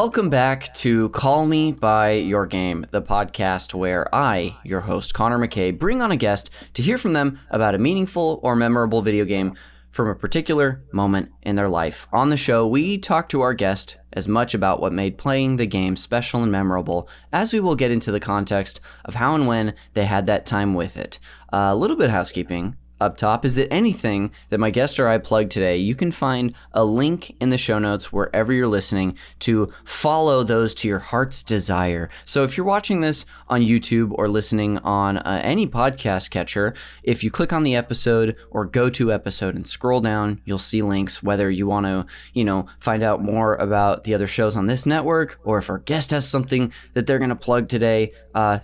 Welcome back to Call Me By Your Game, the podcast where I, your host, Connor McCabe, bring on a guest to hear from them about a meaningful or memorable video game from a particular moment in their life. On the show, we talk to our guest as much about what made playing the game special and memorable as we will get into the context of how and when they had that time with it. A little bit of housekeeping up top is that anything that my guest or I plug today, you can find a link in the show notes wherever you're listening to follow those to your heart's desire. So if you're watching this on YouTube or listening on any podcast catcher, if you click on the episode or go to episode and scroll down, you'll see links, whether you want to, find out more about the other shows on this network, or if our guest has something that they're going to plug today,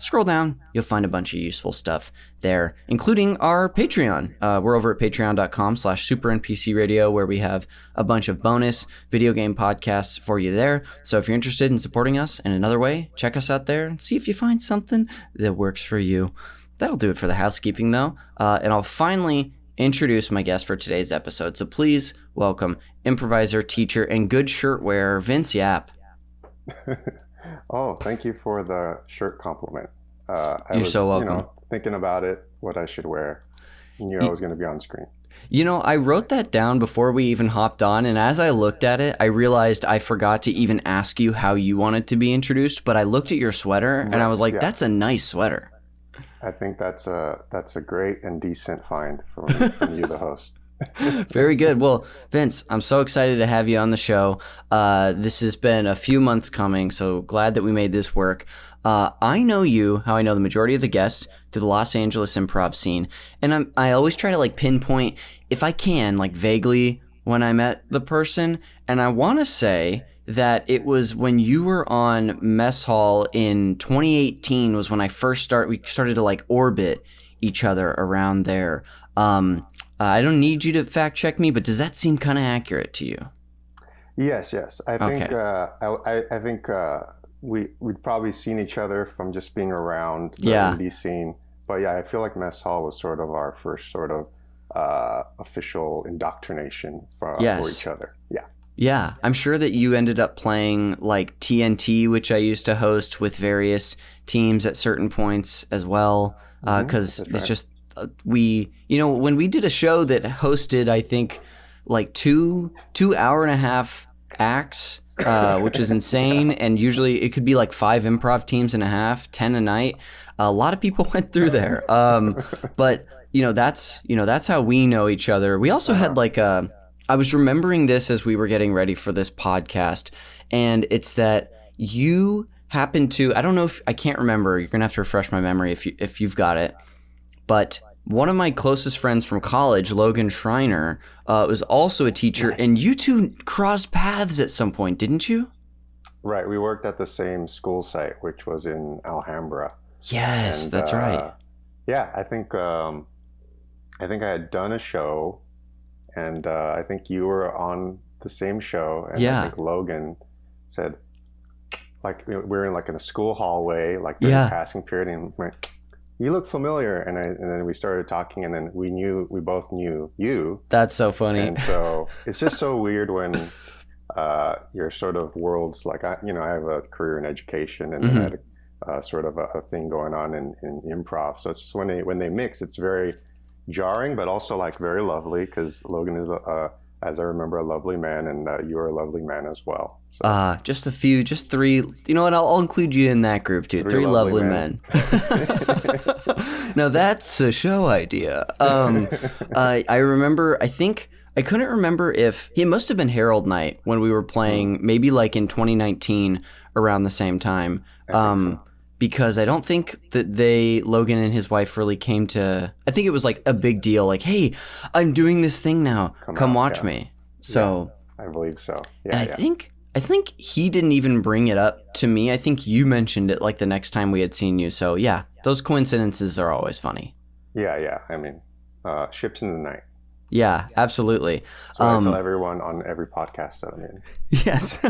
scroll down, you'll find a bunch of useful stuff there, including our Patreon. We're over at patreon.com/Super NPC Radio, where we have a bunch of bonus video game podcasts for you there. So if you're interested in supporting us in another way, check us out there and see if you find something that works for you. That'll do it for the housekeeping, though. And I'll finally introduce my guest for today's episode. So please welcome improviser, teacher, and good shirt wearer, Vince Yap. Oh, thank you for the shirt compliment. You're so welcome. Thinking about it, what I should wear. Knew I was going to be on screen. I wrote that down before we even hopped on, and as I looked at it, I realized I forgot to even ask you how you wanted to be introduced, but I looked at your sweater, and I was like, that's a nice sweater. I think that's a great and decent find from you, the host. Very good. Well, Vince, I'm so excited to have you on the show. This has been a few months coming, so glad that we made this work. I know you, how I know the majority of the guests, through the Los Angeles improv scene, and I always try to pinpoint, if I can, vaguely when I met the person, and I want to say that it was when you were on Mess Hall in 2018 was when we started to orbit each other around there. I don't need you to fact check me, but does that seem kind of accurate to you? Yes. I think I think we'd probably seen each other from just being around the indie scene. But yeah, I feel like Mess Hall was sort of our first sort of official indoctrination for each other. Yeah. Yeah, I'm sure that you ended up playing TNT, which I used to host with various teams at certain points as well. Because it's just when we did a show that hosted, I think, 2 hour-and-a-half acts, which is insane. And usually it could be 5 improv teams and a half, 10 a night. A lot of people went through there. But that's how we know each other. We also had I was remembering this as we were getting ready for this podcast, and it's that you happened to, I can't remember. You're gonna have to refresh my memory if you've got it. But one of my closest friends from college, Logan Schreiner, was also a teacher, and you two crossed paths at some point, didn't you? Right. We worked at the same school site, which was in Alhambra. Yes, that's right. Yeah, I think I had done a show, and I think you were on the same show, and I think Logan said, we were in a school hallway, during passing period, and went, "You look familiar," and then we started talking, and then we both knew you. That's so funny. And so it's just so weird when your sort of worlds, I have a career in education, and I had sort of a thing going on in improv. So it's just when they mix, it's very jarring, but also very lovely, because Logan is as I remember, a lovely man, and you are a lovely man as well. So. Just 3. You know what? I'll include you in that group too. 3 lovely men. Now that's a show idea. I remember. I couldn't remember if it must have been Herald Night when we were playing, maybe in 2019 around the same time. So. Because I don't think that Logan and his wife really came to, I think it was a big deal. Hey, I'm doing this thing now. Come watch me. So I believe so. Yeah. And I think he didn't even bring it up to me. I think you mentioned it the next time we had seen you. So yeah, those coincidences are always funny. Yeah. I mean, ships in the night. Yeah, absolutely. So I tell everyone on every podcast that I'm in. Yes,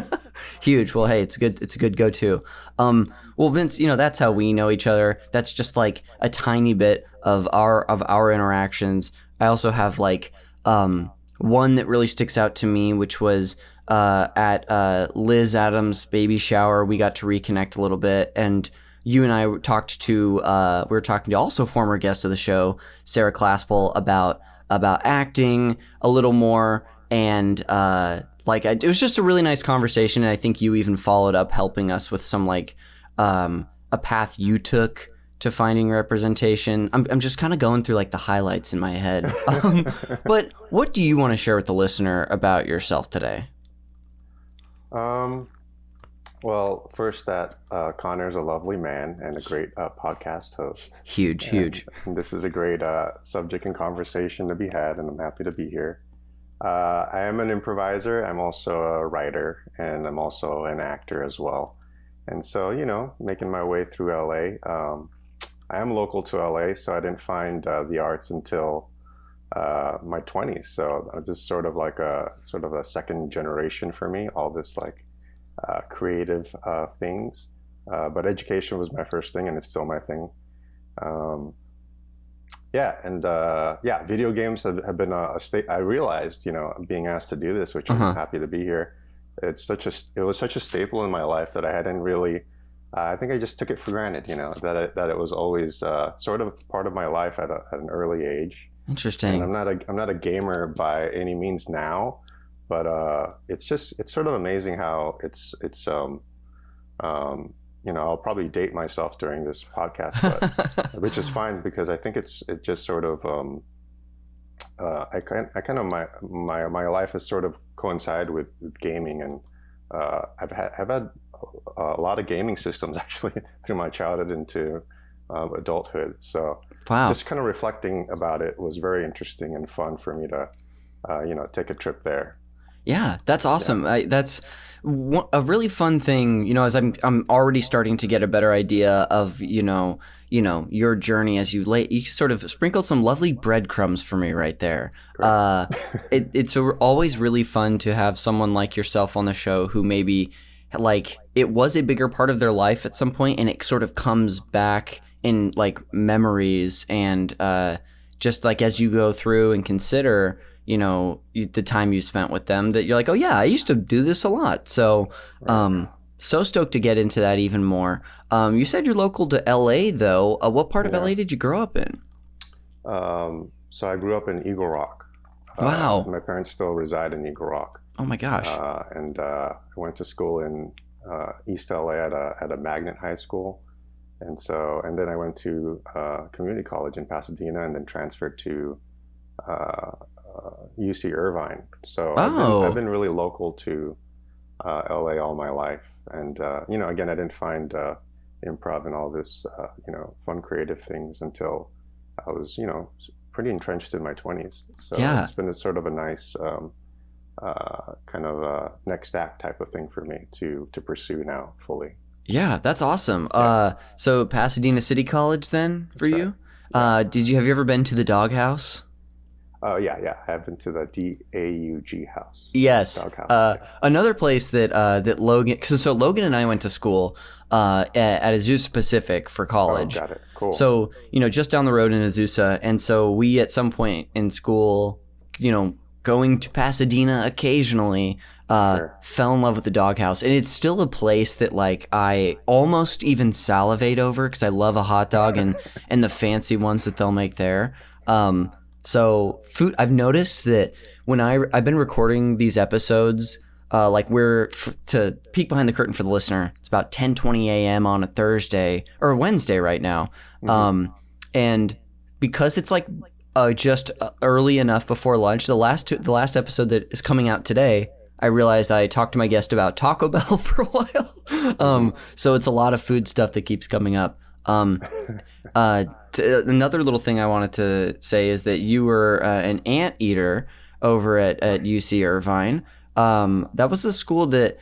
huge. Well, hey, it's a good go-to. Well, Vince, that's how we know each other. That's just a tiny bit of our interactions. I also have one that really sticks out to me, which was at Liz Adams' baby shower. We got to reconnect a little bit, and you and I talked to we were talking to also former guest of the show, Sarah Claspel, about acting a little more, and it was just a really nice conversation. And I think you even followed up helping us with some a path you took to finding representation. I'm just kind of going through like the highlights in my head. But what do you want to share with the listener about yourself today? Well, first that Connor's a lovely man and a great podcast host. Huge. And this is a great subject and conversation to be had, and I'm happy to be here. I am an improviser. I'm also a writer, and I'm also an actor as well. And so, making my way through LA. I am local to LA, so I didn't find the arts until my 20s. So I was just sort of a second generation for me, all this creative things. But education was my first thing, and it's still my thing. Video games have been a state. I realized, being asked to do this, which I'm happy to be here. It was such a staple in my life that I hadn't really. I think I just took it for granted, that it was always sort of part of my life at an early age. Interesting. And I'm not a gamer by any means now, but it's sort of amazing how it's I'll probably date myself during this podcast, but which is fine because I think it just sort of my life has sort of coincided with gaming, and I've had a lot of gaming systems actually through my childhood into adulthood. So wow. Just kind of reflecting about it was very interesting and fun for me to take a trip there. Yeah, that's awesome. Yeah. That's a really fun thing, as I'm already starting to get a better idea of, your journey as you sort of sprinkled some lovely breadcrumbs for me right there. It's always really fun to have someone like yourself on the show who maybe it was a bigger part of their life at some point, and it sort of comes back in memories, and just as you go through and consider the time you spent with them, that you're like, oh yeah, I used to do this a lot. So so stoked to get into that even more. You said you're local to LA though. What part of LA did you grow up in? So I grew up in Eagle Rock. Wow. My parents still reside in Eagle Rock. Oh my gosh. And I went to school in East LA at a magnet high school. And then I went to community college in Pasadena, and then transferred to UC Irvine. So I've been really local to LA all my life. And, again, I didn't find improv and all this, fun creative things until I was, pretty entrenched in my 20s. So It's been sort of a nice kind of next act type of thing for me to pursue now fully. Yeah, that's awesome. So Pasadena City College then for you? Have you ever been to the Doghouse? Yeah. I have been to the DAUG house. Yes. Another place that Logan, so Logan and I went to school at Azusa Pacific for college. Oh, got it. Cool. So, just down the road in Azusa. And so we at some point in school, going to Pasadena occasionally, fell in love with the Doghouse. And it's still a place that I almost even salivate over because I love a hot dog and the fancy ones that they'll make there. So food, I've noticed that when I've been recording these episodes, to peek behind the curtain for the listener, it's about 10:20 a.m. on a Thursday or Wednesday right now. Mm-hmm. And because it's just early enough before lunch, the last episode that is coming out today, I realized I talked to my guest about Taco Bell for a while. So it's a lot of food stuff that keeps coming up. Another little thing I wanted to say is that you were an anteater over at UC Irvine. That was a school that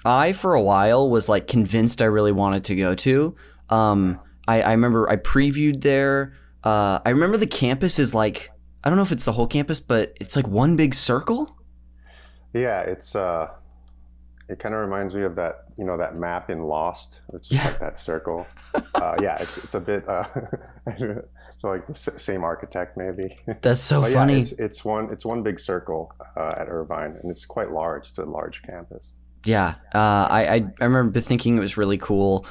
I, for a while, was convinced I really wanted to go to. I remember I previewed there. I remember the campus is I don't know if it's the whole campus, but it's one big circle. Yeah, it's It kind of reminds me of that, that map in Lost, which is like that circle. It's a bit so like the same architect maybe. That's so funny. It's one big circle at Irvine, and it's quite large. It's a large campus. Yeah, I remember thinking it was really cool.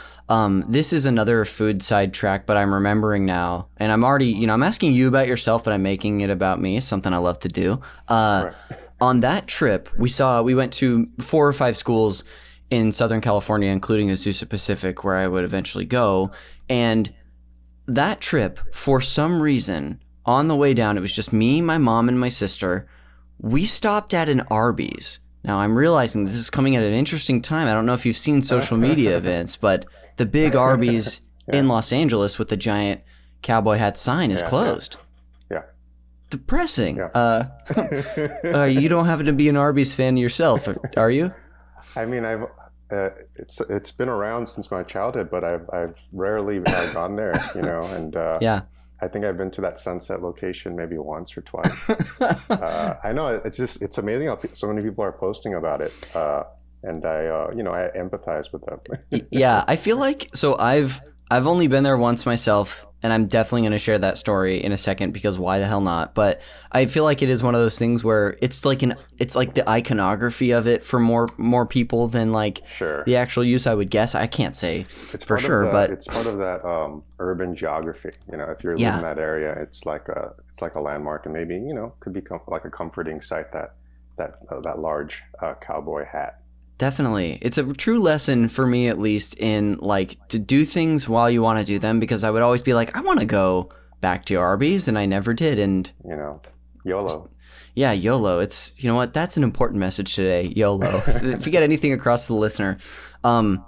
This is another food sidetrack, but I'm remembering now, and I'm already, I'm asking you about yourself, but I'm making it about me. It's something I love to do. Right. On that trip, we went to 4 or 5 schools in Southern California, including Azusa Pacific, where I would eventually go. And that trip, for some reason, on the way down, it was just me, my mom, and my sister. We stopped at an Arby's. Now, I'm realizing this is coming at an interesting time. I don't know if you've seen social media events, but the big Arby's in Los Angeles with the giant cowboy hat sign is closed. Yeah. Depressing. You don't happen to be an Arby's fan yourself, are you? I mean, it's been around since my childhood, but I've rarely gone there, and I think I've been to that Sunset location maybe once or twice. I know it's amazing how so many people are posting about it, and I empathize with them. Yeah, I feel like I've only been there once myself, and I'm definitely going to share that story in a second because why the hell not? But I feel like it is one of those things where it's like the iconography of it for more people than like the actual use. I would guess. I can't say for sure, but it's part of that urban geography. If you're living in that area, it's like a landmark, and maybe could become like a comforting sight that large cowboy hat. Definitely. It's a true lesson for me, at least, in like to do things while you want to do them, because I would always be like, I want to go back to Arby's, and I never did. And YOLO. Yeah, YOLO. It's, you know what? That's an important message today. YOLO. If you get anything across to the listener, I'll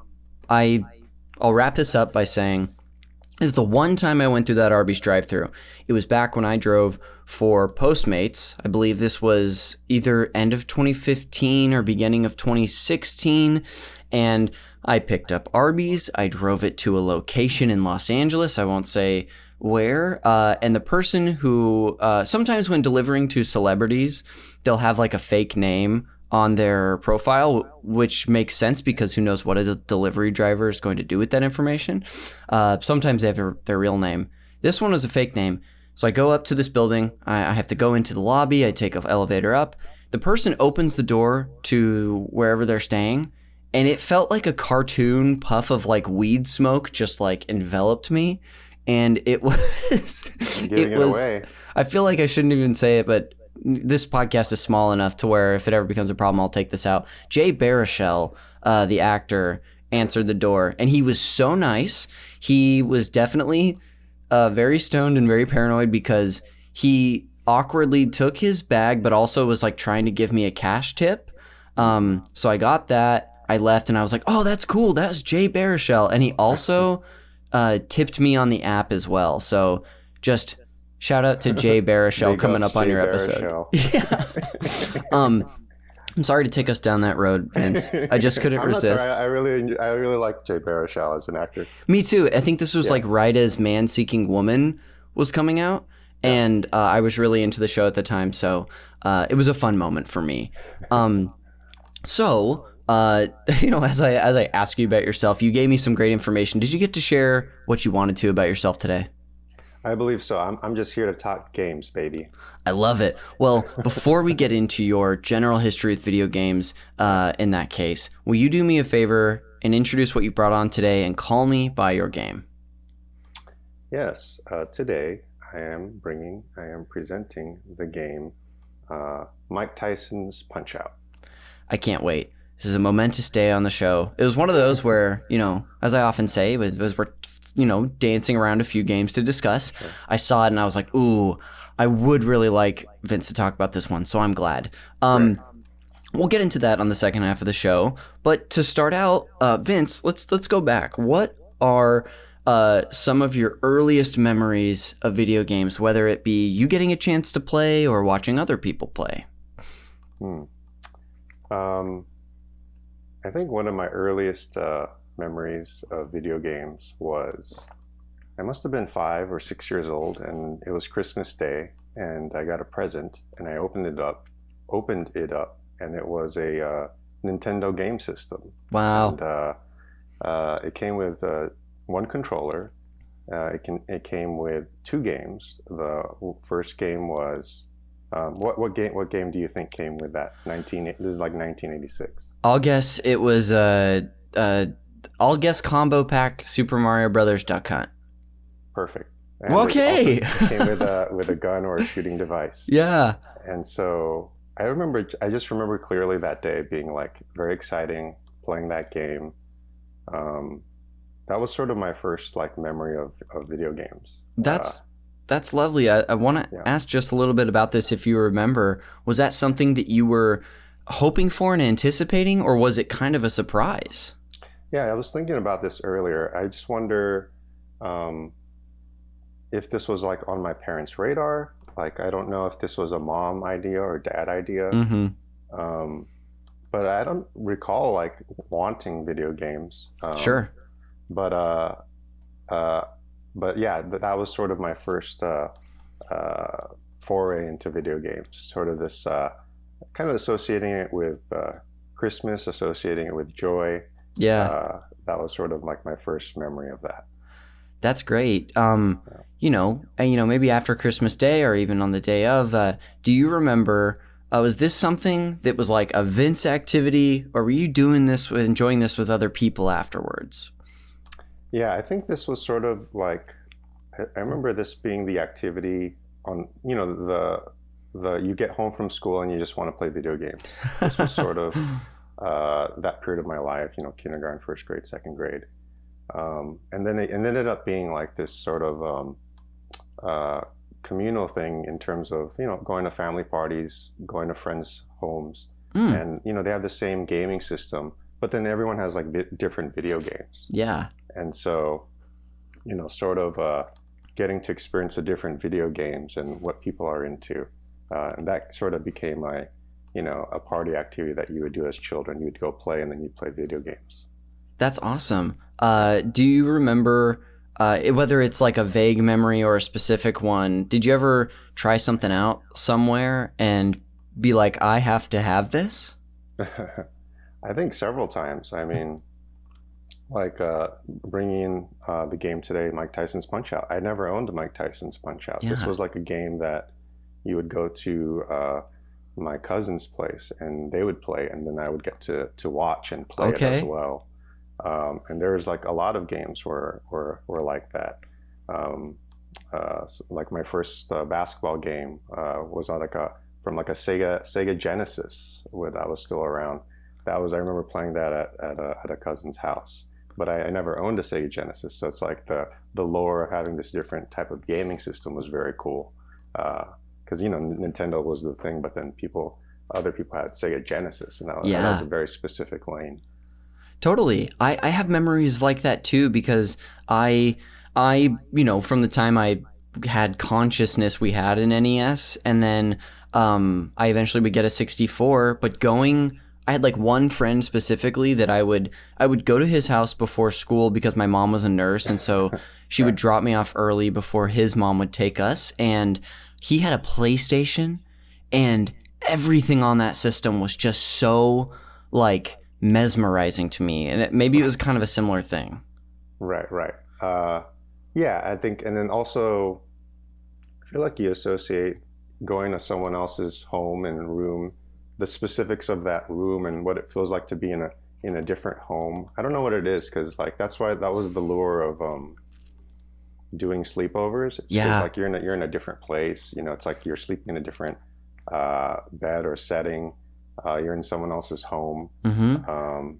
wrap this up by saying this is the one time I went through that Arby's drive-thru. It was back when I drove for Postmates. I believe this was either end of 2015 or beginning of 2016. And I picked up Arby's. I drove it to a location in Los Angeles. I won't say where. And the person who, sometimes when delivering to celebrities, they'll have like a fake name on their profile, which makes sense because who knows what a delivery driver is going to do with that information. Sometimes they have their real name. This one was a fake name. So I go up to this building. I have to go into the lobby. I take an elevator up. The person opens the door to wherever they're staying, and it felt like a cartoon puff of like weed smoke just like enveloped me. And it was giving it away. I feel like I shouldn't even say it, but this podcast is small enough to where if it ever becomes a problem, I'll take this out. Jay Baruchel, the actor, answered the door, and he was so nice. He was definitely very stoned and very paranoid because he awkwardly took his bag, but also was like trying to give me a cash tip. So I got that. I left, and I was like, "Oh, that's cool. That's Jay Baruchel," and he also tipped me on the app as well. So just shout out to Jay Baruchel coming up on your episode. Yeah. I'm sorry to take us down that road, Vince. I just couldn't resist. I really like Jay Baruchel as an actor. Me too. I think this was like right as Man Seeking Woman was coming out, and I was really into the show at the time, so it was a fun moment for me. So as I ask you about yourself, you gave me some great information. Did you get to share what you wanted to about yourself today? I believe so. I'm just here to talk games, baby. I love it. Well, before we get into your general history with video games, in that case, will you do me a favor and introduce what you brought on today and call me by your game? Yes. Today I am presenting the game Mike Tyson's Punch-Out. I can't wait. This is a momentous day on the show. It was one of those where, as I often say, as we're dancing around a few games to discuss. Sure. I saw it and I was like, ooh, I would really like Vince to talk about this one, so I'm glad. Right. We'll get into that on the second half of the show. But to start out, Vince, let's go back. What are some of your earliest memories of video games, whether it be you getting a chance to play or watching other people play? I think one of my earliest memories of video games was I must have been 5 or 6 years old, and it was Christmas Day, and I got a present, and I opened it up, and it was a Nintendo game system. Wow. And it came with one controller. It came with 2 games. The first game was what game do you think came with that? This is like 1986. I'll guess it was I'll guess combo pack Super Mario Brothers Duck Hunt. Perfect. And okay. It came with a gun or a shooting device. Yeah. And so I just remember clearly that day being like very exciting, playing that game. That was sort of my first like memory of video games. That's lovely. I want to ask just a little bit about this. If you remember, was that something that you were hoping for and anticipating, or was it kind of a surprise? Yeah, I was thinking about this earlier. I just wonder if this was like on my parents' radar. Like, I don't know if this was a mom idea or dad idea. Mm-hmm. But I don't recall like wanting video games. Sure. But yeah, that was sort of my first foray into video games. Sort of this kind of associating it with Christmas, associating it with joy. Yeah. That was sort of like my first memory of that. That's great. Maybe after Christmas Day or even on the day of, do you remember, was this something that was like a Vince activity, or were you enjoying this with other people afterwards? Yeah, I think this was sort of like, I remember this being the activity on, the you get home from school and you just want to play video games. This was sort of that period of my life, kindergarten, first grade, second grade. And then it ended up being like this sort of communal thing in terms of, going to family parties, going to friends' homes. And, they have the same gaming system, but then everyone has like different video games. Yeah. And so, sort of getting to experience the different video games and what people are into. And that sort of became my, a party activity that you would do as children. You would go play and then you'd play video games. That's awesome. Do you remember, whether it's like a vague memory or a specific one, did you ever try something out somewhere and be like, I have to have this? I think several times. I mean, like bringing the game today, Mike Tyson's Punch-Out. I never owned a Mike Tyson's Punch-Out. Yeah. This was like a game that you would go to my cousin's place and they would play, and then I would get to watch and play it as well. And there's like a lot of games were like that. So like my first basketball game was on from a Sega Genesis when I was still around. I remember playing that at a cousin's house. But I never owned a Sega Genesis, so it's like the lore of having this different type of gaming system was very cool. Because Nintendo was the thing, but then other people had Sega Genesis, and that was a very specific lane. Totally. I have memories like that too, because I from the time I had consciousness, we had an NES, and then I eventually would get a 64, but I had like one friend specifically that I would go to his house before school because my mom was a nurse, and so she would drop me off early before his mom would take us, and he had a PlayStation, and everything on that system was just so like mesmerizing to me, and maybe it was kind of a similar thing. Right. Yeah, I think, and then also I feel like you associate going to someone else's home and room, the specifics of that room and what it feels like to be in a different home. I don't know what it is, because like that was the lure of doing sleepovers. It's like you're in a different place. It's like you're sleeping in a different bed or setting. You're in someone else's home. Mm-hmm.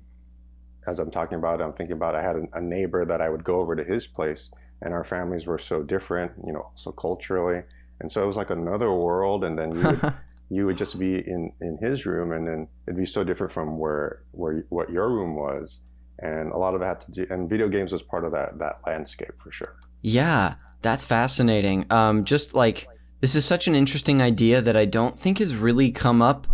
As I'm talking about it, I'm thinking about I had a neighbor that I would go over to his place, and our families were so different, so culturally, and so it was like another world. And then you would just be in his room, and then it'd be so different from what your room was, and a lot of it had to do, and video games was part of that landscape for sure. Yeah, that's fascinating. Just like, this is such an interesting idea that I don't think has really come up.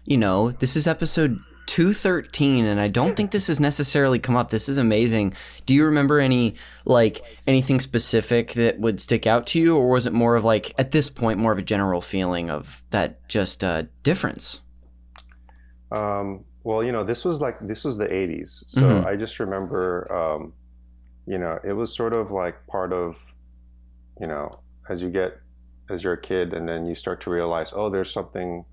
This is episode 213, and I don't think this has necessarily come up. This is amazing. Do you remember anything specific that would stick out to you, or was it more of like, at this point, more of a general feeling of that just difference? Well, Well, this was the 80s. So I just remember, it was sort of like part of, as you're a kid and then you start to realize, oh, there's something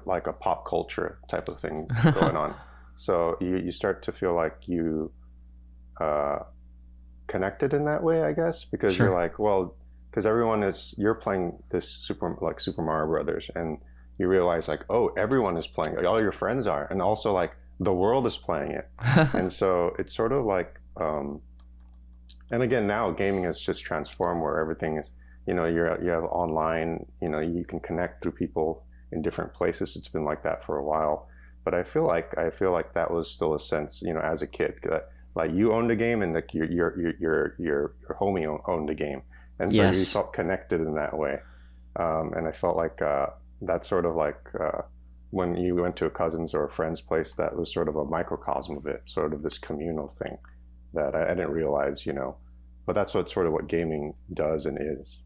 like a pop culture type of thing going on. So you start to feel like you connected in that way, I guess, because Sure. you're like, well, because you're playing this Super Mario Brothers, and you realize like, oh, everyone is playing it, all your friends are, and also like the world is playing it. And so it's sort of like, and again, now gaming has just transformed where everything is, you have online, you can connect through people in different places. It's been like that for a while, but I feel like that was still a sense, as a kid, like you owned a game and like your homie owned a game, and so you felt connected in that way. And I felt like that's sort of like when you went to a cousin's or a friend's place, that was sort of a microcosm of it, sort of this communal thing that I didn't realize, but that's what gaming does and is.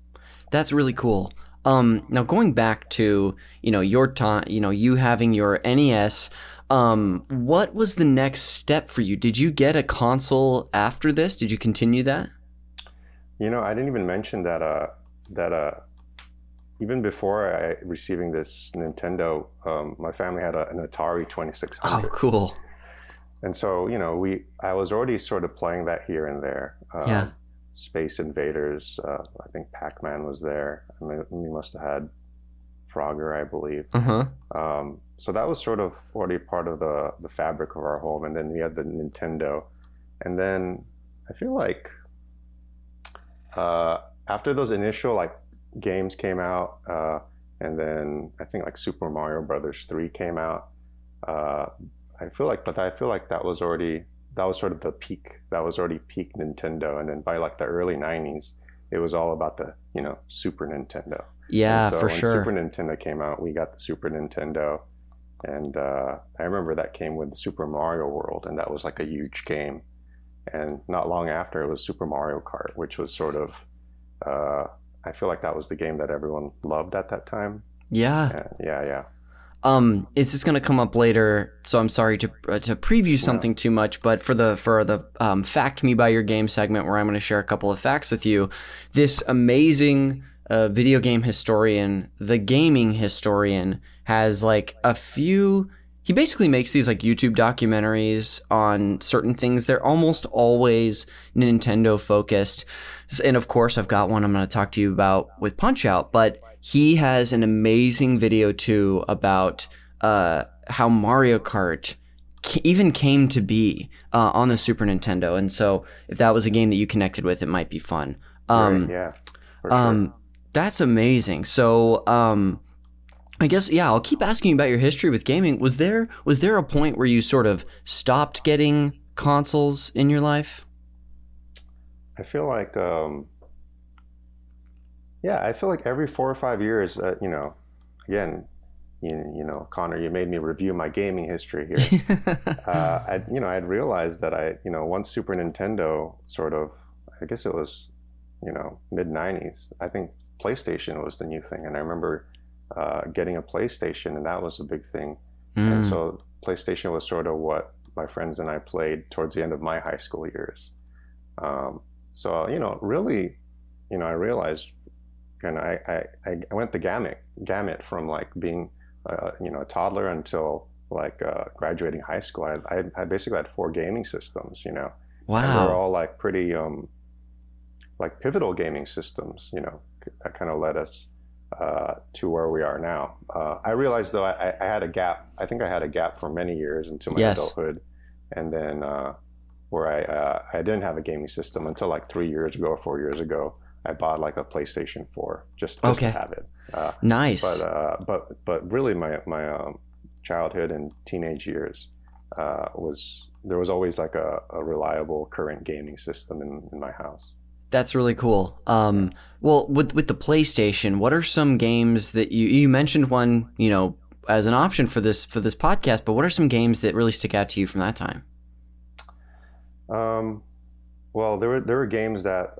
That's really cool. Now going back to, your time, you having your NES, what was the next step for you? Did you get a console after this? Did you continue that? I didn't even mention that even before receiving this Nintendo, my family had an Atari 2600. Oh, cool. And so, I was already sort of playing that here and there. Yeah. Space Invaders, I think Pac-Man was there. I mean, we must have had Frogger, I believe. So that was sort of already part of the fabric of our home. And then we had the Nintendo. And then I feel like after those initial like games came out, and then I think like Super Mario Brothers 3 came out, I feel like that was sort of the peak. That was already peak Nintendo. And then by like the early 90s, it was all about the, Super Nintendo. Yeah, so for when sure. Super Nintendo came out, we got the Super Nintendo. And I remember that came with the Super Mario World, and that was like a huge game. And not long after, it was Super Mario Kart, which was sort of, I feel like that was the game that everyone loved at that time. Yeah. Yeah. It's just gonna come up later, so I'm sorry to preview something too much. But for the Fact Me by Your Game segment, where I'm going to share a couple of facts with you, this amazing video game historian, the gaming historian, has like a few. He basically makes these like YouTube documentaries on certain things. They're almost always Nintendo focused, and of course, I've got one I'm going to talk to you about with Punch Out, but. He has an amazing video too about how Mario Kart even came to be on the Super Nintendo, and so if that was a game that you connected with, it might be fun. Right, yeah, for sure. That's amazing. So I guess I'll keep asking you about your history with gaming. Was there a point where you sort of stopped getting consoles in your life? I feel like. Yeah, I feel like every 4 or 5 years, again, Connor, you made me review my gaming history here. I'd realized that once Super Nintendo sort of, I guess it was, mid 90s, I think PlayStation was the new thing. And I remember getting a PlayStation, and that was a big thing. And so PlayStation was sort of what my friends and I played towards the end of my high school years. So, really, I realized, and I went the gamut from like being a toddler until like graduating high school. I basically had 4 gaming systems, Wow. And they're all like pretty like pivotal gaming systems, that kind of led us to where we are now. I realized though I had a gap. I think I had a gap for many years into my adulthood, and then where I didn't have a gaming system until like 3 years ago or 4 years ago. I bought like a PlayStation 4 just to have it. Nice. But really my childhood and teenage years there was always like a reliable current gaming system in my house. That's really cool. Well, with the PlayStation, what are some games that you mentioned one, as an option for this podcast, but what are some games that really stick out to you from that time? Well, there were games that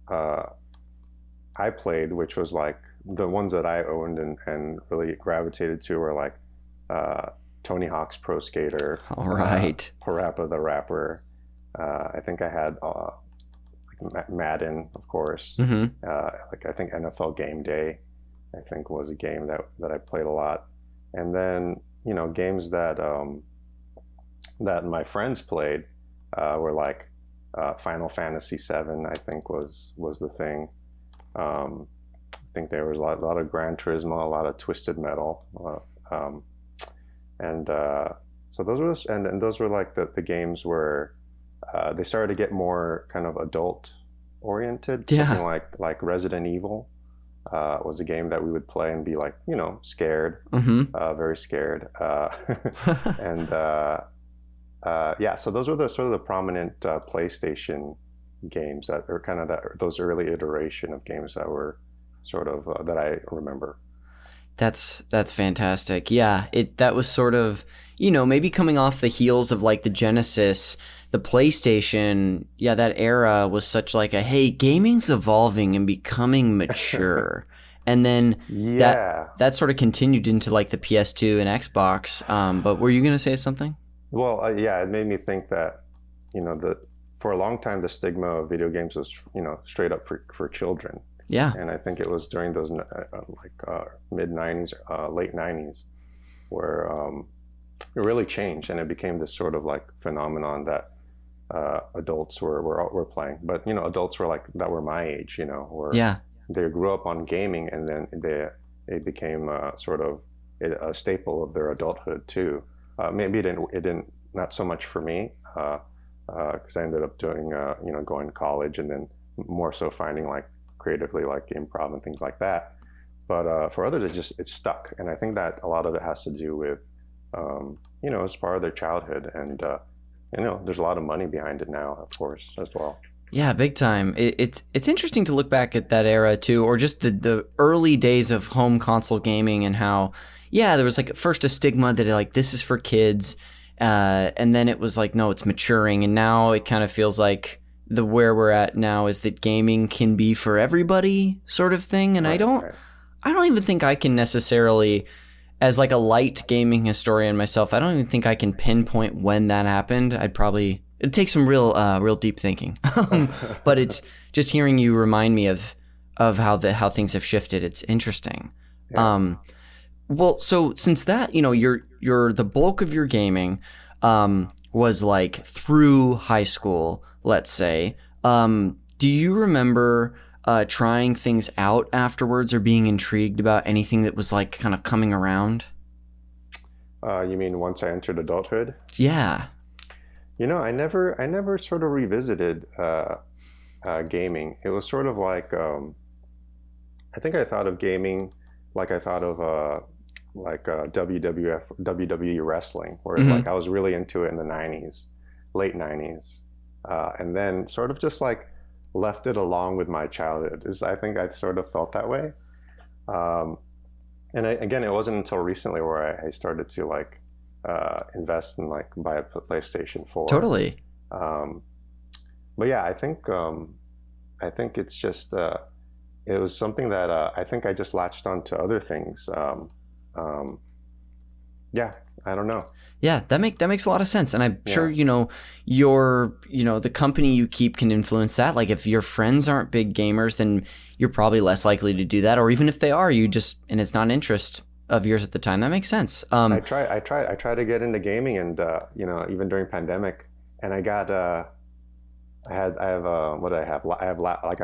I played, which was like the ones that I owned and really gravitated to were like Tony Hawk's Pro Skater. All right. Parappa the Rapper. I think I had Madden, of course. I think NFL Game Day, I think, was a game that I played a lot. And then, games that my friends played were like Final Fantasy VII, I think was the thing. I think there was a lot of Gran Turismo, a lot of Twisted Metal. So those were, and those were like the games where they started to get more kind of adult oriented. Yeah. Something like Resident Evil was a game that we would play and be like, scared, very scared. So those were the sort of the prominent PlayStation games that are kind of those early iteration of games that were sort of that I remember. That's fantastic. Yeah, that was sort of, maybe coming off the heels of like the Genesis, the PlayStation. Yeah, that era was such like a, hey, gaming's evolving and becoming mature. And then that sort of continued into like the PS2 and Xbox. But were you going to say something? Well, it made me think that, for a long time, the stigma of video games was, straight up for children. Yeah. And I think it was during those mid 90s, late 90s, where it really changed and it became this sort of like phenomenon that adults were playing. But, adults were that were my age, where they grew up on gaming and then they became sort of a staple of their adulthood too. Maybe it didn't, not so much for me, because I ended up doing, going to college and then more so finding creatively improv and things like that. But for others, it stuck. And I think that a lot of it has to do with, it's part of their childhood. And, there's a lot of money behind it now, of course, as well. Yeah, big time. It's interesting to look back at that era too, or just the early days of home console gaming and how, there was at first a stigma that this is for kids. And then it was no, it's maturing. And now it kind of feels like where we're at now is that gaming can be for everybody sort of thing. And I don't even think I can necessarily, as a light gaming historian myself, I don't even think I can pinpoint when that happened. It'd take some real deep thinking. But it's just hearing you remind me of how things have shifted. It's interesting. Yeah. Well, so since that, you're the bulk of your gaming was through high school, let's say. Do you remember trying things out afterwards or being intrigued about anything that was kind of coming around? You mean once I entered adulthood? Yeah. I never sort of revisited gaming. It was sort of I think I thought of gaming like I thought of WWE wrestling, whereas I was really into it in the 90s, late 90s, and then sort of just left it along with my childhood. I think I sort of felt that way, and again, it wasn't until recently where I started to invest in buy a PlayStation 4. Totally. But yeah, I think it's just it was something that I think I just latched on to other things. I don't know. Yeah, that makes a lot of sense. And I'm sure, the company you keep can influence that. If your friends aren't big gamers, then you're probably less likely to do that. Or even if they are, and it's not an interest of yours at the time. That makes sense. I try to get into gaming and, even during pandemic, and I got, what did I have? I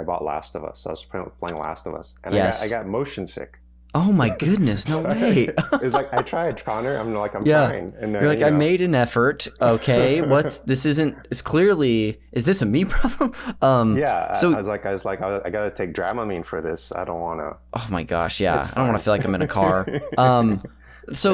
bought Last of Us. I was playing Last of Us, and I got motion sick. Oh my goodness, no way. It's I tried, Connor. I'm trying. And you're I made an effort. Okay, is this a me problem? So I was like, I got to take Dramamine for this. I don't want to. Oh my gosh, yeah. I don't want to feel like I'm in a car. Was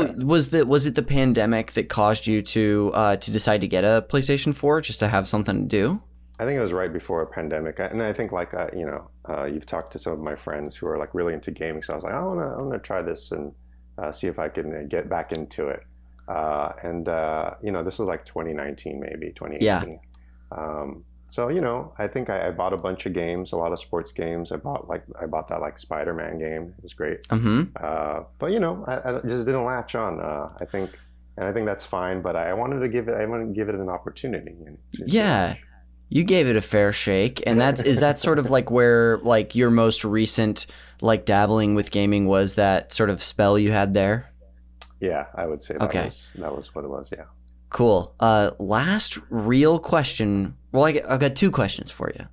it the pandemic that caused you to decide to get a PlayStation 4 just to have something to do? I think it was right before a pandemic, and I think you've talked to some of my friends who are really into gaming, so I was like, I want to try this and see if I can get back into it. This was 2019, maybe 2018. Yeah. So I think I bought a bunch of games, a lot of sports games. I bought that Spider-Man game. It was great. Mm-hmm. But I just didn't latch on. I think And I think that's fine, but I wanted to give it an opportunity. Yeah. You gave it a fair shake, and is that sort of like where like your most recent like dabbling with gaming was, that sort of spell you had there? Yeah, I would say that was what it was, yeah. Cool. Last real question. Well, I've got two questions for you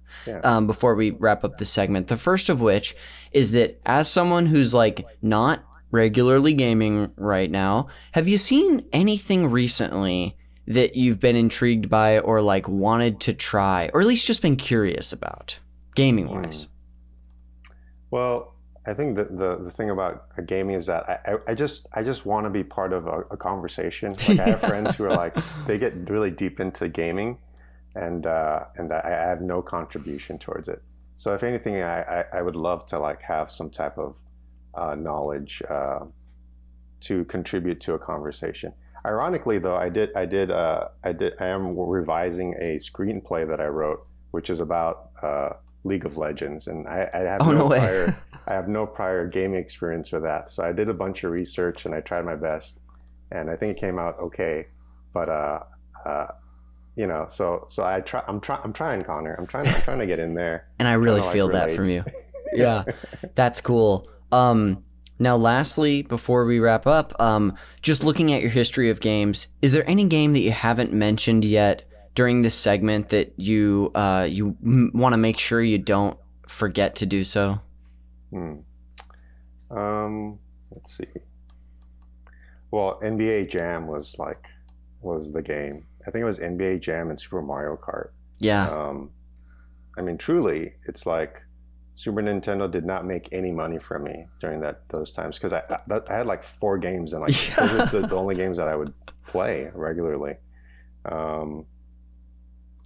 before we wrap up this segment. The first of which is that as someone who's like not regularly gaming right now, have you seen anything recently that you've been intrigued by or like wanted to try, or at least just been curious about, gaming wise? Well, I think the thing about gaming is that I just want to be part of a conversation. Like I have friends who are like, they get really deep into gaming, and I have no contribution towards it. So if anything, I would love to like have some type of knowledge to contribute to a conversation. Ironically, though, I am revising a screenplay that I wrote, which is about League of Legends, and I have no prior gaming experience with that. So I did a bunch of research and I tried my best, and I think it came out okay. But so I'm trying, Connor. I'm trying to get in there. And I really feel that from you. Yeah, that's cool. Now, lastly, before we wrap up, just looking at your history of games, is there any game that you haven't mentioned yet during this segment that you want to make sure you don't forget to do so? Let's see. Well, NBA Jam was the game. I think it was NBA Jam and Super Mario Kart. Yeah. I mean, truly, it's like Super Nintendo did not make any money from me during those times, because I had like 4 games, and like those were the only games that I would play regularly.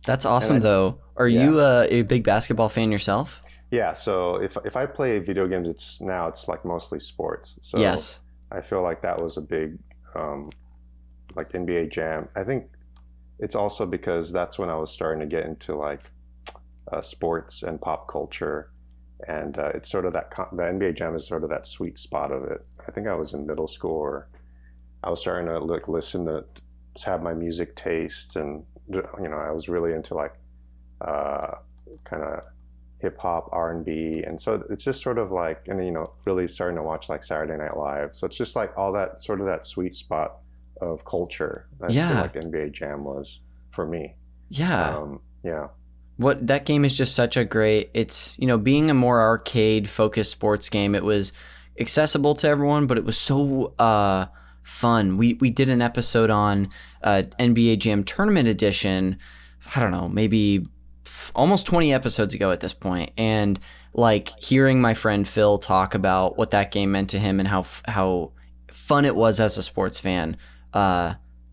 That's awesome, though. Are you a big basketball fan yourself? Yeah. So if I play video games, it's like mostly sports. So yes. I feel like that was a big like NBA Jam. I think it's also because that's when I was starting to get into like sports and pop culture. And it's sort of the NBA Jam is sort of that sweet spot of it. I think I was in middle school, or I was starting to listen to have my music taste, and I was really into like kind of hip hop, R&B, and so it's just sort of like, and really starting to watch like Saturday Night Live. So it's just like all that sort of that sweet spot of culture. I feel like NBA Jam was for me. Yeah. Yeah. What that game is just such a great, it's, being a more arcade focused sports game, it was accessible to everyone, but it was so fun. We did an episode on NBA Jam Tournament Edition, I don't know, maybe almost 20 episodes ago at this point, and like hearing my friend Phil talk about what that game meant to him and how fun it was as a sports fan,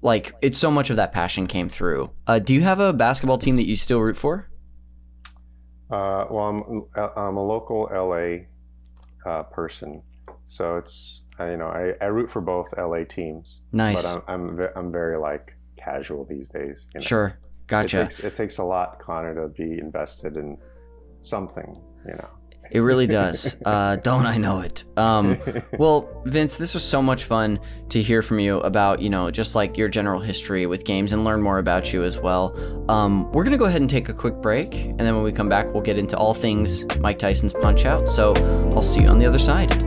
like it's so much of that passion came through. Do you have a basketball team that you still root for? Well, I'm a local LA person, so it's I root for both LA teams. Nice. But I'm very like casual these days. Sure, gotcha. It takes a lot, Connor, to be invested in something. It really does. Don't I know it? Well, Vince, this was so much fun to hear from you about, just like your general history with games, and learn more about you as well. We're going to go ahead and take a quick break, and then when we come back, we'll get into all things Mike Tyson's Punch-Out. So I'll see you on the other side.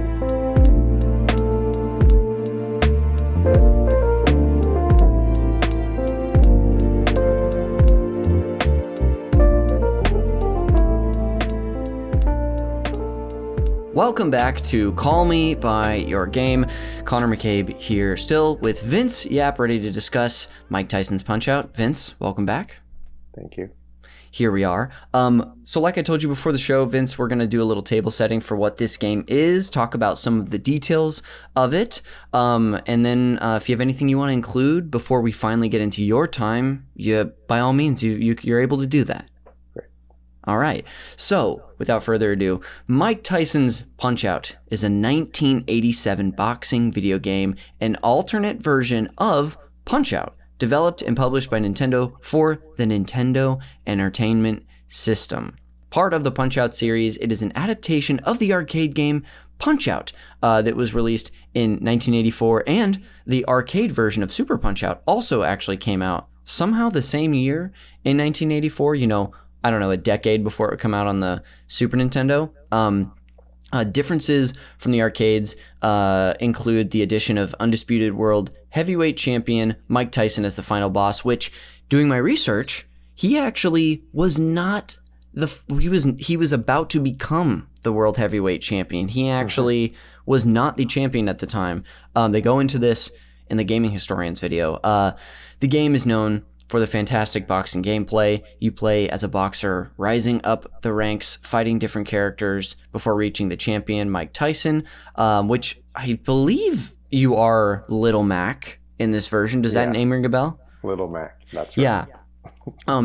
Welcome back to Call Me By Your Game. Connor McCabe here, still with Vince Yap, ready to discuss Mike Tyson's Punch-Out. Vince, welcome back. Thank you. Here we are. So like I told you before the show, Vince, we're going to do a little table setting for what this game is, talk about some of the details of it, and then if you have anything you want to include before we finally get into your time, by all means, you're able to do that. All right, so without further ado, Mike Tyson's Punch-Out is a 1987 boxing video game, an alternate version of Punch-Out, developed and published by Nintendo for the Nintendo Entertainment System. part of the Punch-Out series. It is an adaptation of the arcade game Punch-Out that was released in 1984, and the arcade version of Super Punch-Out also actually came out somehow the same year in 1984, I don't know, a decade before it would come out on the Super Nintendo. Differences from the arcades include the addition of Undisputed World Heavyweight Champion Mike Tyson as the final boss, which, doing my research, he actually was not he was about to become the World Heavyweight Champion. He actually was not the champion at the time. They go into this in the Gaming Historians video. The game is known for the fantastic boxing gameplay. You play as a boxer rising up the ranks, fighting different characters before reaching the champion, Mike Tyson, which I believe you are Little Mac in this version. Does that name ring a bell? Little Mac, that's right. Yeah.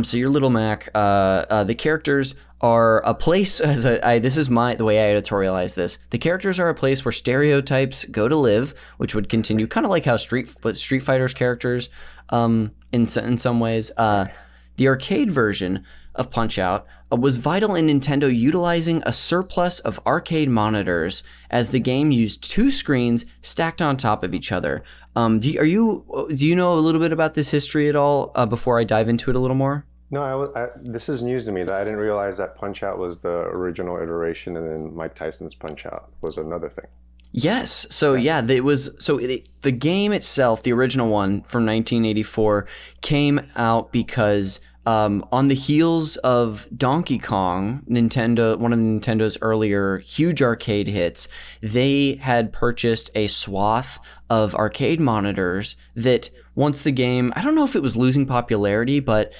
So you're Little Mac. The characters are a place, this is the way I editorialize this. The characters are a place where stereotypes go to live, which would continue, kind of like how Street Fighter's characters, in some ways. The arcade version of Punch-Out was vital in Nintendo utilizing a surplus of arcade monitors, as the game used two screens stacked on top of each other. Do you know a little bit about this history at all before I dive into it a little more? No, this is news to me. That I didn't realize that Punch-Out was the original iteration, and then Mike Tyson's Punch-Out was another thing. Yes. So the game itself, the original one from 1984, came out because on the heels of Donkey Kong, one of Nintendo's earlier huge arcade hits, they had purchased a swath of arcade monitors that once the game, I don't know if it was losing popularity, but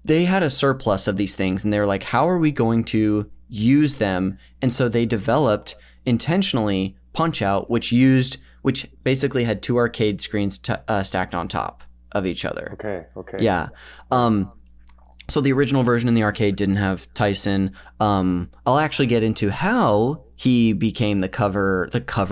they had a surplus of these things, and they were like, how are we going to use them? And so they developed intentionally Punch-Out, which basically had two arcade screens stacked on top of each other. Okay. Yeah. So the original version in the arcade didn't have Tyson. I'll actually get into how he became the cover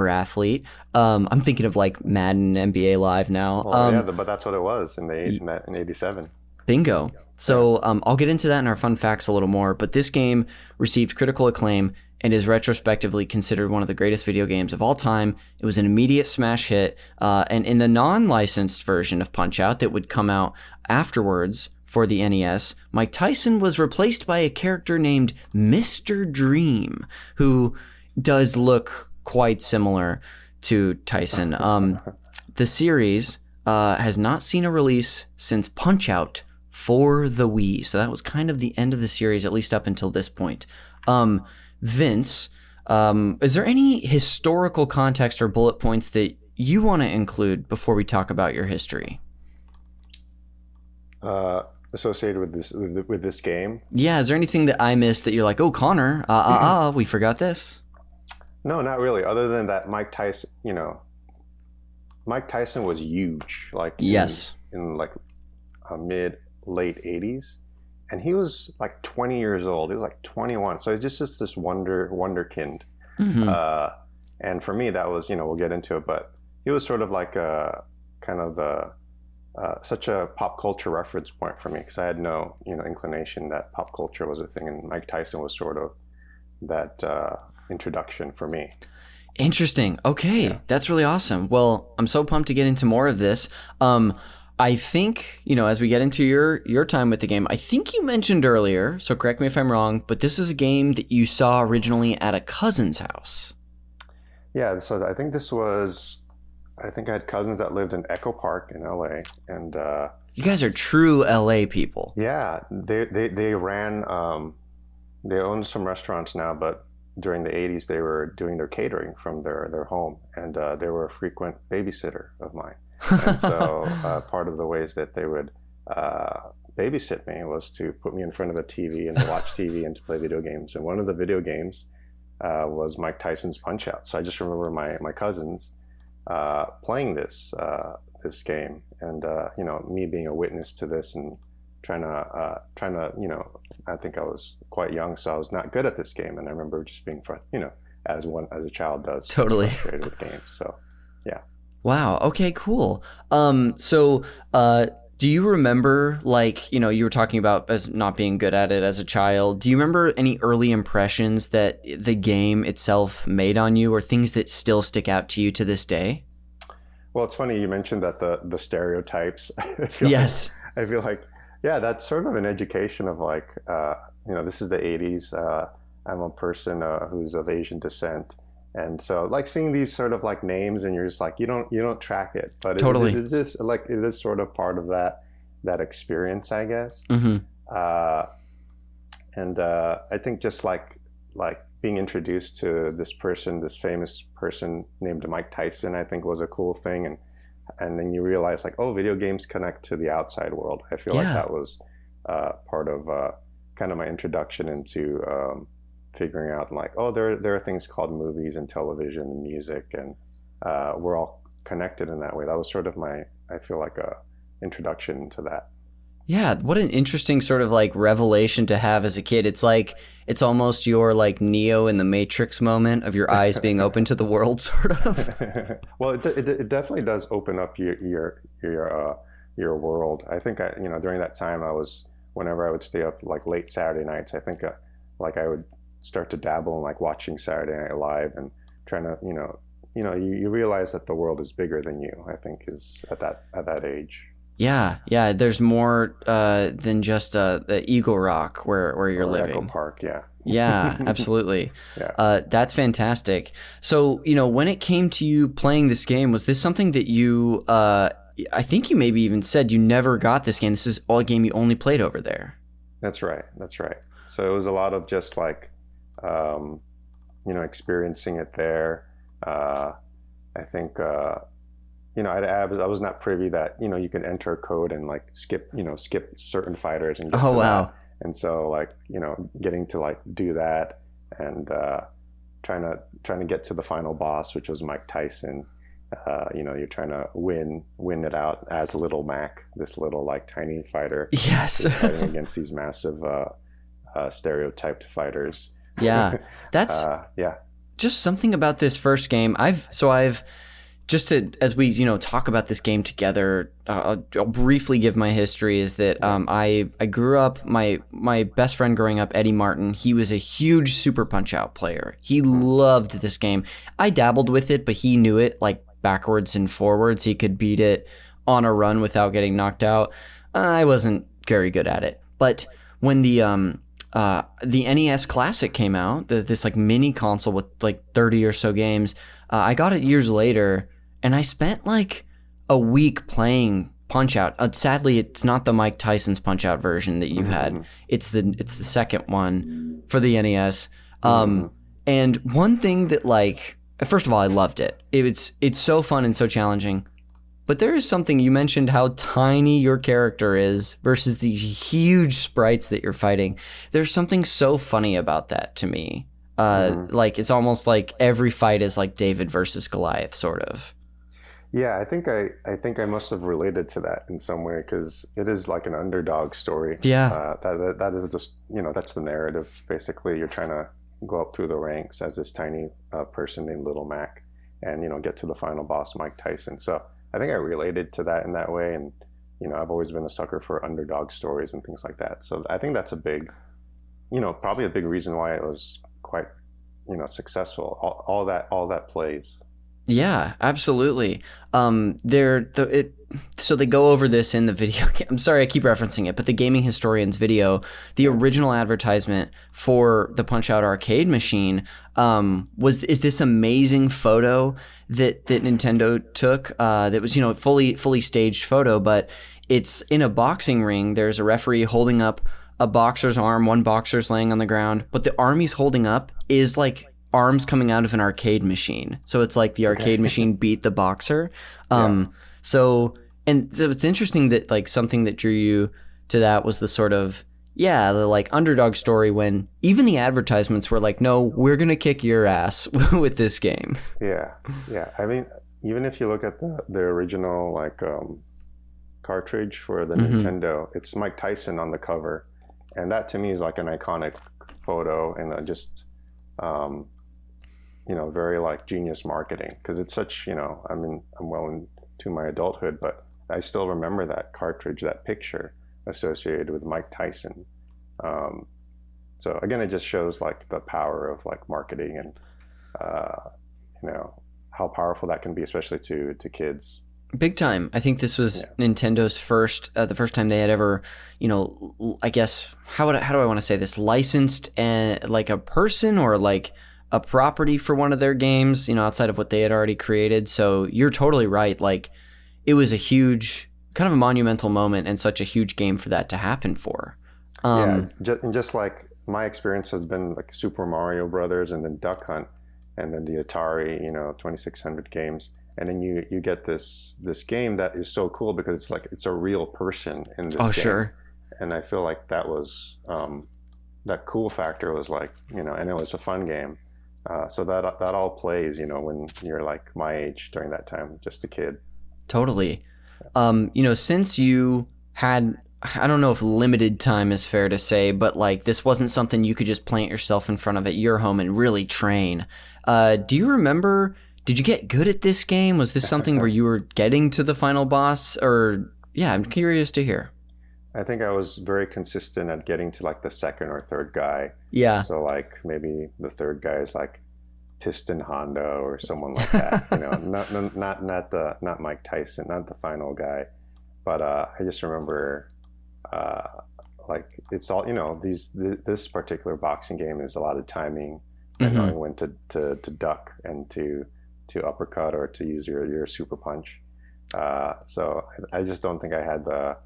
athlete. I'm thinking of like Madden, NBA Live now. But that's what it was in 87. Bingo. So I'll get into that in our fun facts a little more, but this game received critical acclaim and is retrospectively considered one of the greatest video games of all time. It was an immediate smash hit, and in the non-licensed version of Punch-Out that would come out afterwards for the NES, Mike Tyson was replaced by a character named Mr. Dream, who does look quite similar to Tyson. The series has not seen a release since Punch-Out for the Wii, so that was kind of the end of the series, at least up until this point. Vince, is there any historical context or bullet points that you want to include before we talk about your history? Associated with this game? Yeah, is there anything that I missed that you're like, oh, Connor, we forgot this? No, not really. Other than that, Mike Tyson was huge. Like in like late 80s. And he was like 20 years old. He was like 21. So he's just this wonderkind. Mm-hmm. And for me, that was, we'll get into it, but he was sort of like a kind of such a pop culture reference point for me, because I had no, inclination that pop culture was a thing. And Mike Tyson was sort of that introduction for me. Interesting. Okay. Yeah. That's really awesome. Well, I'm so pumped to get into more of this. I think, as we get into your time with the game, I think you mentioned earlier, so correct me if I'm wrong, but this is a game that you saw originally at a cousin's house. Yeah, so I think I had cousins that lived in Echo Park in LA, and you guys are true LA people. Yeah, they ran, they own some restaurants now, but during the 80s they were doing their catering from their home, and they were a frequent babysitter of mine. And so part of the ways that they would babysit me was to put me in front of a TV and to watch TV and to play video games. And one of the video games was Mike Tyson's Punch-Out. So I just remember my cousins playing this game, and me being a witness to this and trying to I think I was quite young, so I was not good at this game, and I remember just being as a child does, totally frustrated with games. So yeah. Wow. Okay, cool. So Do you remember, like, you were talking about as not being good at it as a child. Do you remember any early impressions that the game itself made on you, or things that still stick out to you to this day? Well, it's funny you mentioned that the stereotypes. Yes. I feel like, yeah, that's sort of an education of like, this is the 80s. I'm a person who's of Asian descent. And so like seeing these sort of like names, and you're just like, you don't track it, but Totally. it is just like, it is sort of part of that experience, I guess. Mm-hmm. I think just like being introduced to this famous person named Mike Tyson, I think was a cool thing. And then you realize like, oh, video games connect to the outside world. I feel like that was part of kind of my introduction into figuring out like, oh, there are things called movies and television and music, and we're all connected in that way. That was sort of I feel like a introduction to that. Yeah, what an interesting sort of like revelation to have as a kid. It's like, it's almost your like Neo in the Matrix moment of your eyes being open to the world, sort of. Well, it definitely does open up your world. I think during that time whenever I would stay up like late Saturday nights, I think like I would start to dabble in like watching Saturday Night Live and trying to you realize that the world is bigger than you. I think is at that age. Yeah. There's more than just the Eagle Rock where you're living. Echo Park, yeah. Yeah, absolutely. Yeah. That's fantastic. So, when it came to you playing this game, was this something that you, I think you maybe even said you never got this game. This is all a game you only played over there. That's right. So it was a lot of just like, experiencing it there. I think, I was not privy that you can enter a code and like skip certain fighters and get to wow. that. And so like getting to like do that and trying to get to the final boss, which was Mike Tyson. You're trying to win it out as Little Mac, this little like tiny fighter. Yes. Fighting against these massive stereotyped fighters. Yeah, that's just something about this first game. I've just to, as we talk about this game together, I'll briefly give my history. Is that I grew up, my best friend growing up, Eddie Martin, he was a huge Super Punch-Out player. He loved this game. I dabbled with it, but he knew it like backwards and forwards. He could beat it on a run without getting knocked out. I wasn't very good at it. But when the NES Classic came out, this like mini console with like 30 or so games, I got it years later, and I spent like a week playing Punch-Out. Sadly, it's not the Mike Tyson's Punch-Out version that you had. It's the second one for the NES. And one thing that like, first of all, I loved it. It's so fun and so challenging. But there is something, you mentioned how tiny your character is versus these huge sprites that you're fighting. There's something so funny about that to me. Like it's almost like every fight is like David versus Goliath, sort of. Yeah, I think I must have related to that in some way, because it is like an underdog story. Yeah. That is just that's the narrative. Basically, you're trying to go up through the ranks as this tiny person named Little Mac, and get to the final boss, Mike Tyson. So I think I related to that in that way, and I've always been a sucker for underdog stories and things like that. So I think that's a big, probably a big reason why it was quite, successful. All that plays. Yeah, absolutely. So they go over this in the video. I'm sorry, I keep referencing it, but the Gaming Historian's video, the original advertisement for the Punch-Out arcade machine is this amazing photo that Nintendo took. That was fully staged photo, but it's in a boxing ring. There's a referee holding up a boxer's arm. One boxer's laying on the ground, but the arm he's holding up is like arms coming out of an arcade machine. So it's like the arcade machine beat the boxer. So it's interesting that like something that drew you to that was the sort of, the like underdog story, when even the advertisements were like, no, we're going to kick your ass with this game. Yeah. I mean, even if you look at the original like cartridge for the Nintendo, it's Mike Tyson on the cover. And that to me is like an iconic photo, and just, very like genius marketing, because it's such, I'm well into my adulthood, but I still remember that cartridge, that picture associated with Mike Tyson. So again, it just shows like the power of like marketing and how powerful that can be, especially to kids. Big time. I think this was Nintendo's the first time they had ever, I guess, how do I want to say this, licensed like a person or like a property for one of their games, outside of what they had already created. So you're totally right. Like, it was a huge, kind of a monumental moment and such a huge game for that to happen for. Just like my experience has been like Super Mario Brothers and then Duck Hunt and then the Atari, 2600 games. And then you get this game that is so cool because it's a real person in this game. Sure. And I feel like that was, that cool factor was like, and it was a fun game. So that all plays, when you're like my age during that time, just a kid. Totally. Since you had, I don't know if limited time is fair to say, but like this wasn't something you could just plant yourself in front of at your home and really train. Do you remember, did you get good at this game? Was this something where you were getting to the final boss? Or, I'm curious to hear. I think I was very consistent at getting to like the second or third guy. Yeah. So like maybe the third guy is like Piston Honda or someone like that. Not Mike Tyson, not the final guy. But I just remember like it's all this particular boxing game is a lot of timing and knowing when to duck and to uppercut or to use your super punch. So I just don't think I had the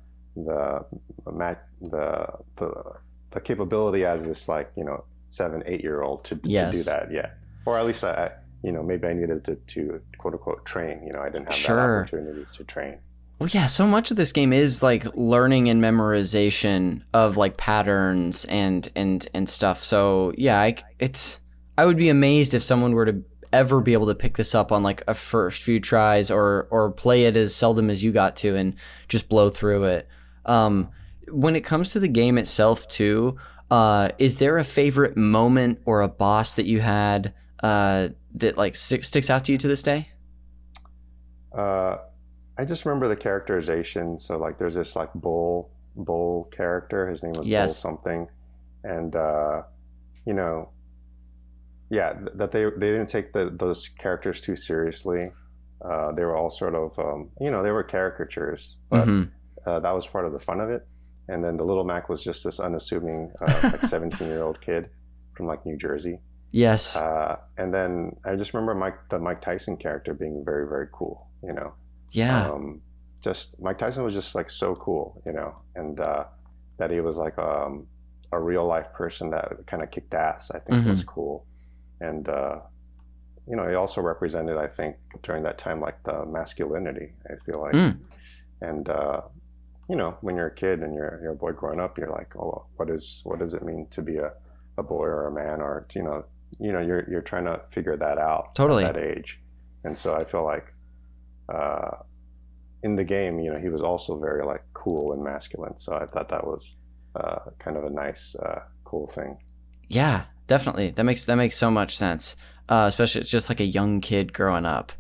capability as this 7-8-year-old to do that yet, or at least I maybe I needed to quote unquote train. I didn't have that opportunity to train. Well, yeah, so much of this game is like learning and memorization of like patterns and stuff. So yeah, I would be amazed if someone were to ever be able to pick this up on like a first few tries or play it as seldom as you got to and just blow through it. When it comes to the game itself too, is there a favorite moment or a boss that you had that like sticks out to you to this day? I just remember the characterization. So like there's this like bull character. His name was Bull something. And that they didn't take those characters too seriously. They were all sort of they were caricatures, but that was part of the fun of it. And then the Little Mac was just this unassuming 17-year-old kid from like New Jersey. Yes. And then I just remember the Mike Tyson character being very, very cool, Yeah. Just Mike Tyson was just like so cool, and that he was like a real life person that kind of kicked ass, I think was cool. And, he also represented, I think, during that time, like the masculinity, I feel like. And, when you're a kid and you're a boy growing up, you're like, oh, what does it mean to be a boy or a man? Or, you're trying to figure that out totally at that age. And so I feel like in the game, he was also very like cool and masculine. So I thought that was kind of a nice, cool thing. Yeah, definitely. That makes so much sense. Especially it's just like a young kid growing up.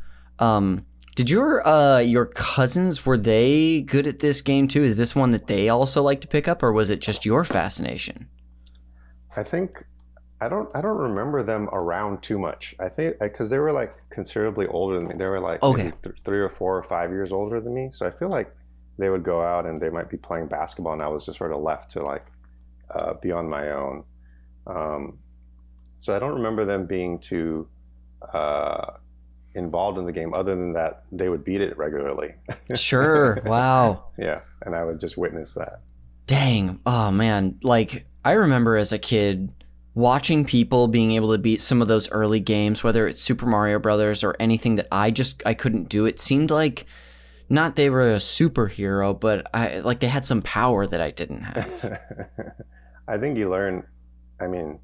Did your cousins, were they good at this game too? Is this one that they also like to pick up, or was it just your fascination? I think I don't remember them around too much. I think because they were like considerably older than me. They were like maybe 3 or 4 or 5 years older than me. So I feel like they would go out and they might be playing basketball, and I was just sort of left to like be on my own. So I don't remember them being too involved in the game, other than that they would beat it regularly. Sure. Wow. Yeah, and I would just witness that. Dang. Oh man, like I remember as a kid watching people being able to beat some of those early games, whether it's Super Mario Brothers or anything that I couldn't do. It seemed like not they were a superhero, but they had some power that I didn't have. I think you learn, I mean,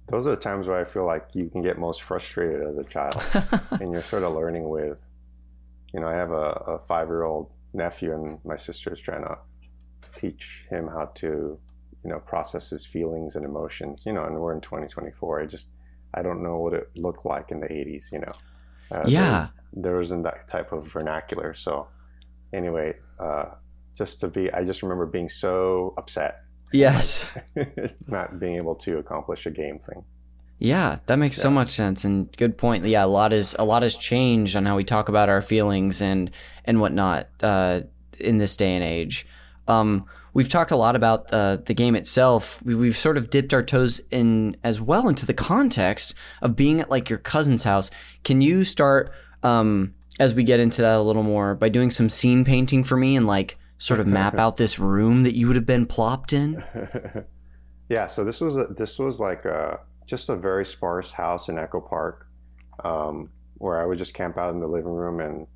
those are the times where I feel like you can get most frustrated as a child. And you're sort of learning with, I have a 5-year-old nephew, and my sister is trying to teach him how to, process his feelings and emotions, and we're in 2024. I don't know what it looked like in the 80s, Yeah. There wasn't that type of vernacular. So anyway, I just remember being so upset. Yes. Not being able to accomplish a game thing. Yeah, that makes so much sense, and good point. Yeah, a lot has changed on how we talk about our feelings and whatnot in this day and age. We've talked a lot about the game itself. We've sort of dipped our toes in as well into the context of being at like your cousin's house. Can you start as we get into that a little more by doing some scene painting for me and like sort of map out this room that you would have been plopped in? Yeah, so this was like just a very sparse house in Echo Park, where I would just camp out in the living room, and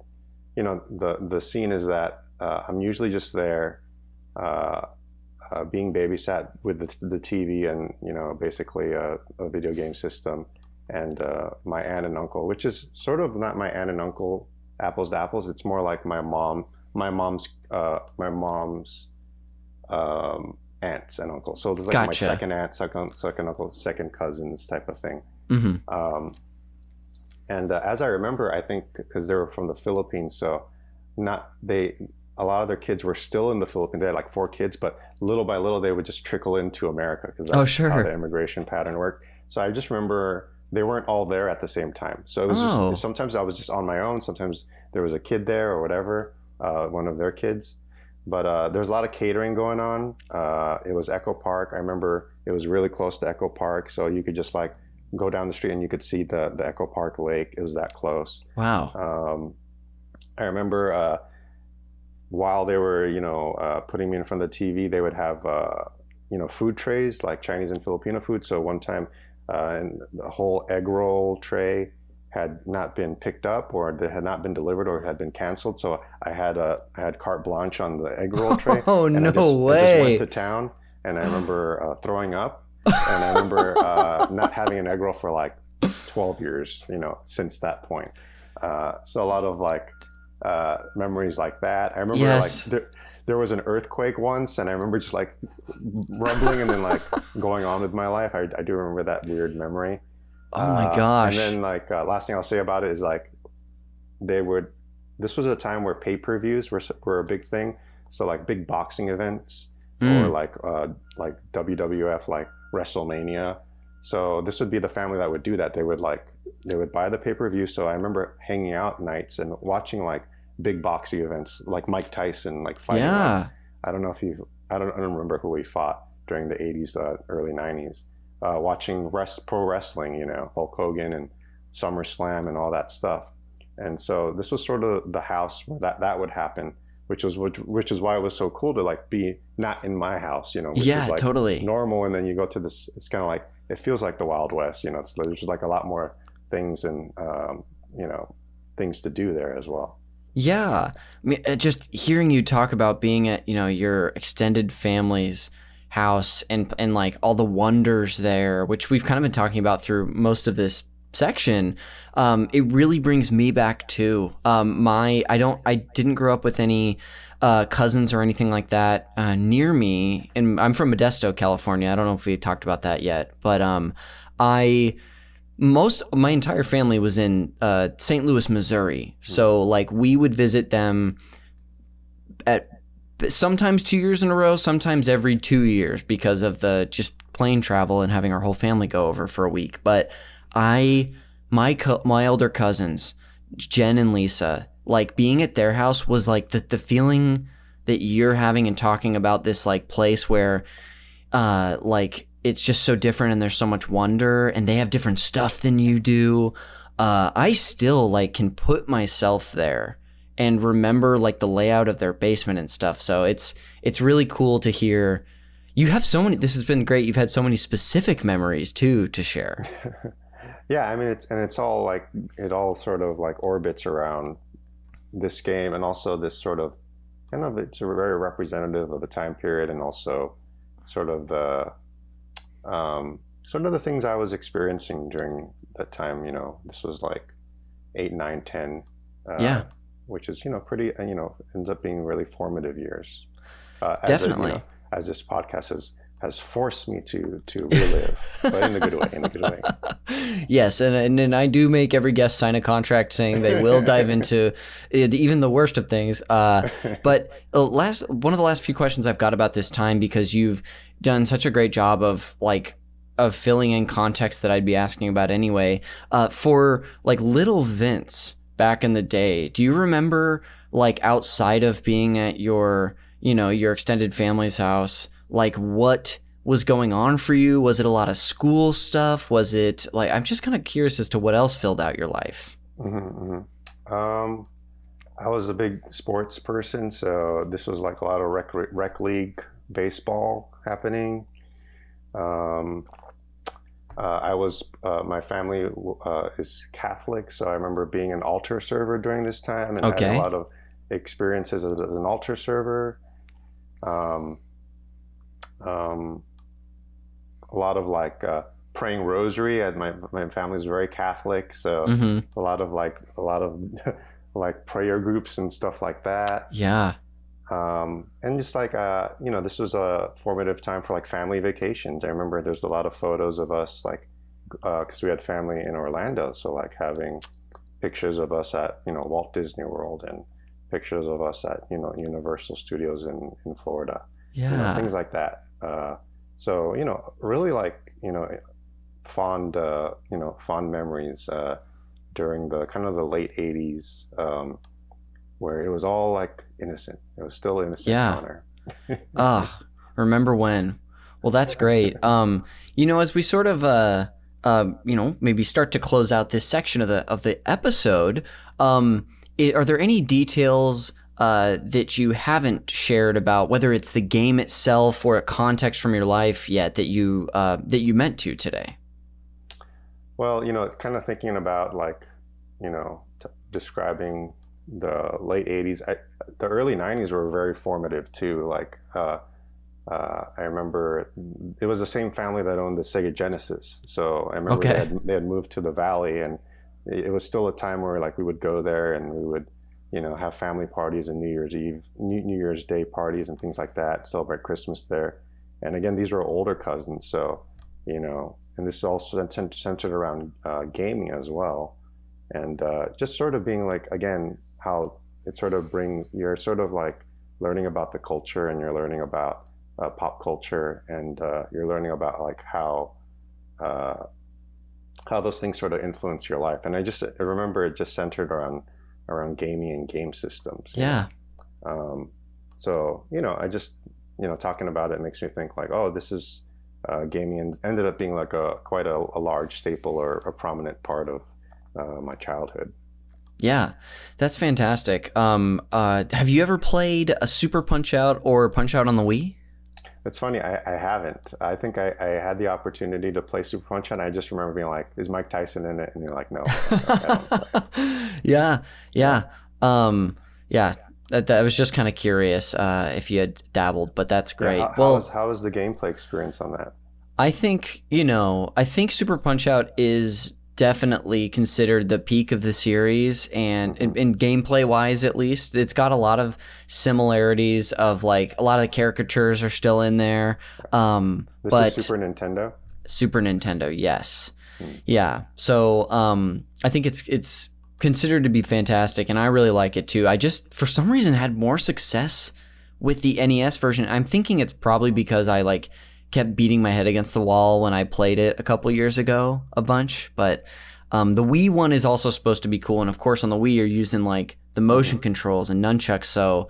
the scene is that I'm usually just there, being babysat with the TV and basically a video game system, and my aunt and uncle, which is sort of not my aunt and uncle apples to apples. It's more like my mom's aunts and uncles. So there's like my second aunt, second uncle, second cousins type of thing. Mm-hmm. And as I remember, I think because they were from the Philippines, so a lot of their kids were still in the Philippines. They had like 4 kids, but little by little they would just trickle into America because that's how the immigration pattern worked. So I just remember they weren't all there at the same time. So it was just, sometimes I was just on my own. Sometimes there was a kid there or whatever, one of their kids. But there's a lot of catering going on. It was Echo Park. I remember it was really close to Echo Park, so you could just like go down the street and you could see the Echo Park Lake. It was that close. Wow. I remember while they were putting me in front of the TV, they would have food trays like Chinese and Filipino food. So one time, and the whole egg roll tray had not been picked up, or they had not been delivered, or had been canceled. So I had carte blanche on the egg roll tray. Oh, and no way! I just went to town, and I remember throwing up, and I remember not having an egg roll for like 12 years, since that point. So a lot of like memories like that. I remember like there was an earthquake once, and I remember just like rumbling and then like going on with my life. I do remember that weird memory. Oh my gosh. And then like last thing I'll say about it is like this was a time where pay-per-views were a big thing. So like big boxing events or like WWF, like WrestleMania. So this would be the family that would do that. They would buy the pay-per-view. So I remember hanging out nights and watching like big boxing events, like Mike Tyson, like fighting. Yeah. I don't remember who he fought during the 80s, early 90s. Watching pro wrestling, Hulk Hogan and SummerSlam and all that stuff. And so this was sort of the house where that would happen, which is why it was so cool to like be not in my house, which is like totally normal. And then you go to this, it's kind of like, it feels like the Wild West, there's like a lot more things and, things to do there as well. Yeah. I mean, just hearing you talk about being at, your extended family's house and like all the wonders there, which we've kind of been talking about through most of this section, it really brings me back to I didn't grow up with any cousins or anything like that near me, and I'm from Modesto, California. I don't know if we talked about that yet, but my entire family was in St. Louis, Missouri. So like we would visit them at sometimes 2 years in a row, sometimes every 2 years because of the just plane travel and having our whole family go over for a week. But my elder cousins, Jen and Lisa, like being at their house was like the feeling that you're having and talking about this like place where like it's just so different and there's so much wonder and they have different stuff than you do. I still like can put myself there and remember like the layout of their basement and stuff. So it's really cool to hear. You have so many. This has been great. You've had so many specific memories too to share. Yeah, I mean, it's all like it all sort of like orbits around this game, and also this sort of it's very representative of the time period, and also sort of the things I was experiencing during that time. This was like 8, 9, 10. Which is pretty ends up being really formative years. Definitely. As this podcast has forced me to relive, but in a good way. Yes, and I do make every guest sign a contract saying they will dive into even the worst of things. But one of the last few questions I've got about this time, because you've done such a great job of filling in context that I'd be asking about anyway. For like little Vince back in the day, do you remember like outside of being at your extended family's house, like what was going on for you? Was it a lot of school stuff? Was it like, I'm just kind of curious as to what else filled out your life. I was a big sports person, so this was like a lot of rec league baseball happening. My family is Catholic, so I remember being an altar server during this time, and I had a lot of experiences as an altar server. A lot of like praying rosary. My family is very Catholic, so a lot of like prayer groups and stuff like that. Yeah. And just like this was a formative time for like family vacations. I remember there's a lot of photos of us, like because we had family in Orlando, so like having pictures of us at Walt Disney World and pictures of us at Universal Studios in Florida. Yeah. Things like that. So really like fond memories during the kind of the late 80s, where it was all like innocent. It was still innocent. Yeah. Remember when? Well, that's great. As we sort of maybe start to close out this section of the episode, are there any details that you haven't shared about, whether it's the game itself or a context from your life yet, that you meant to today? Well, kind of thinking about like, describing the late 80s, the early 90s were very formative too. Like, I remember it was the same family that owned the Sega Genesis. So I remember they had moved to the Valley, and it was still a time where like we would go there and we would, have family parties and New Year's Day parties and things like that, celebrate Christmas there. And again, these were older cousins. So, and this is also centered around gaming as well. And just sort of being like, again, how it sort of you're sort of like learning about the culture, and you're learning about pop culture, and you're learning about like how those things sort of influence your life. And I remember it just centered around gaming and game systems. Yeah. So, I just, talking about it makes me think like, oh, this is gaming, and ended up being like quite a large staple or a prominent part of my childhood. Yeah, that's fantastic. Have you ever played a Super Punch-Out or Punch-Out on the Wii? It's funny, I haven't. I think I had the opportunity to play Super Punch-Out, and I just remember being like, is Mike Tyson in it? And you're like, no. Yeah. I was just kind of curious if you had dabbled, but that's great. Yeah, how was the gameplay experience on that? I think Super Punch-Out is definitely considered the peak of the series, and in gameplay wise, at least, it's got a lot of similarities of like a lot of the caricatures are still in there. This is Super Nintendo? Super Nintendo, yes. Yeah. So I think it's considered to be fantastic, and I really like it too. I just, for some reason, had more success with the NES version. I'm thinking it's probably because I like kept beating my head against the wall when I played it a couple years ago a bunch. But the Wii one is also supposed to be cool, and of course on the Wii you're using like the motion controls and nunchucks, so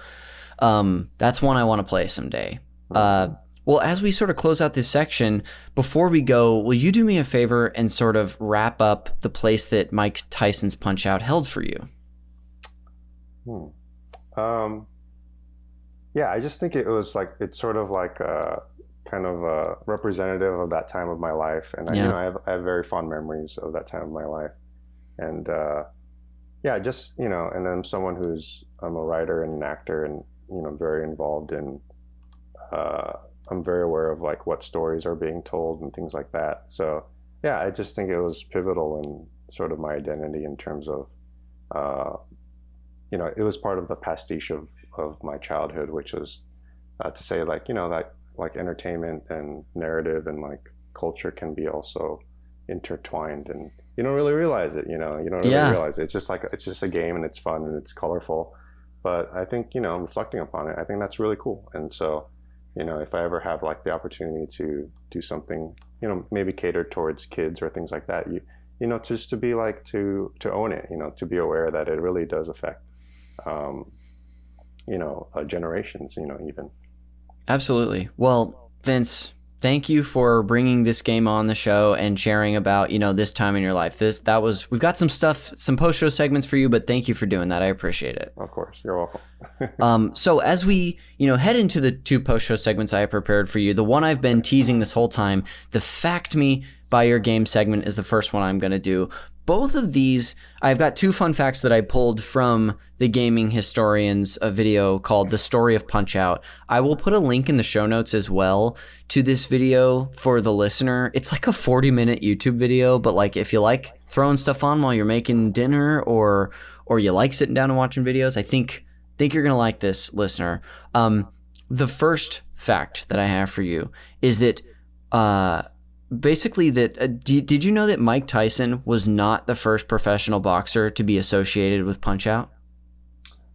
that's one I want to play someday. Well, as we sort of close out this section, before we go, will you do me a favor and sort of wrap up the place that Mike Tyson's Punch-Out held for you? Yeah, I just think it was like, it's sort of like kind of representative of that time of my life, and I have very fond memories of that time of my life, and just and I'm someone I'm a writer and an actor, and very involved in. I'm very aware of like what stories are being told and things like that. So yeah, I just think it was pivotal in sort of my identity in terms of, it was part of the pastiche of my childhood, which was to say like, that like entertainment and narrative and like culture can be also intertwined, and you don't really realize it. You don't really realize it. It's just a game, and it's fun and it's colorful. But I think reflecting upon it, I think that's really cool. And so, if I ever have like the opportunity to do something, maybe catered towards kids or things like that, just to be like to own it, to be aware that it really does affect, generations, even. Absolutely. Well, Vince, thank you for bringing this game on the show and sharing about, this time in your life. We've got some stuff, some post-show segments for you, but thank you for doing that. I appreciate it. Of course. You're welcome. So as we, head into the 2 post-show segments I have prepared for you, the one I've been teasing this whole time, the Fact Me by Your Game segment, is the first one I'm going to do. Both of these, I've got 2 fun facts that I pulled from the Gaming Historian's video called The Story of Punch-Out. I will put a link in the show notes as well to this video for the listener. It's like a 40-minute YouTube video, but like if you like throwing stuff on while you're making dinner or you like sitting down and watching videos, I think you're going to like this, listener. The first fact that I have for you is that basically that did you know that Mike Tyson was not the first professional boxer to be associated with Punch-Out?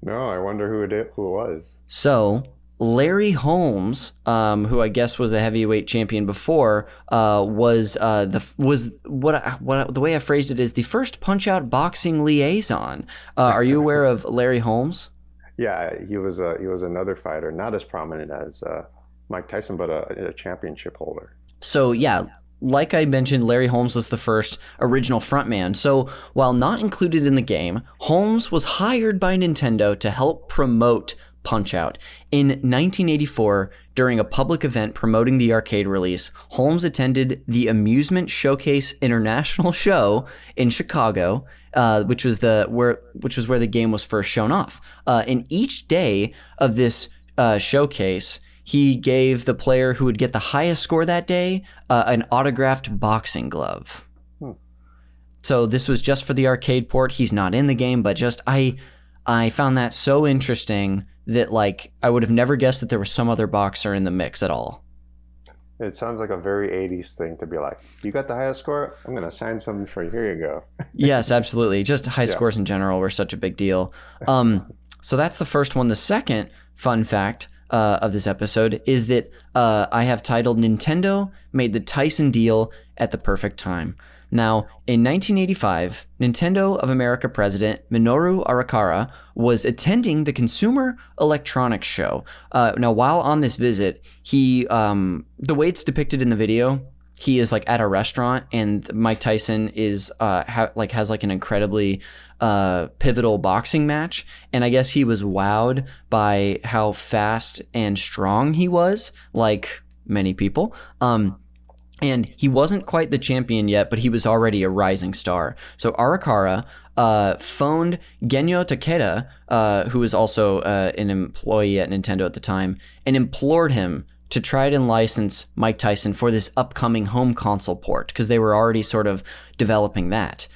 No, I wonder who it was. So Larry Holmes, who I guess was the heavyweight champion before, was the way I phrased it is the first Punch-Out boxing liaison. Are you aware of Larry Holmes? Yeah, he was another fighter, not as prominent as Mike Tyson, but a championship holder. So yeah, like I mentioned, Larry Holmes was the first original frontman. So while not included in the game, Holmes was hired by Nintendo to help promote Punch-Out. In 1984, during a public event promoting the arcade release, Holmes attended the Amusement Showcase International Show in Chicago, which was where the game was first shown off. And each day of this showcase, he gave the player who would get the highest score that day an autographed boxing glove. So this was just for the arcade port. He's not in the game, but just I found that so interesting that like I would have never guessed that there was some other boxer in the mix at all. It sounds like a very 80s thing to be like, you got the highest score? I'm going to sign something for you. Here you go. Yes, absolutely. Just high scores in general were such a big deal. So that's the first one. The second fun fact of this episode is that I have titled Nintendo Made the Tyson Deal at the Perfect Time. Now, in 1985, Nintendo of America president Minoru Arikara was attending the Consumer Electronics Show. Now, while on this visit, he, the way it's depicted in the video, he is like at a restaurant, and Mike Tyson is has like an incredibly pivotal boxing match, and I guess he was wowed by how fast and strong he was, like many people. And he wasn't quite the champion yet, but he was already a rising star. So Arikara phoned Genyo Takeda, who was also an employee at Nintendo at the time, and implored him to try and license Mike Tyson for this upcoming home console port, because they were already sort of developing that.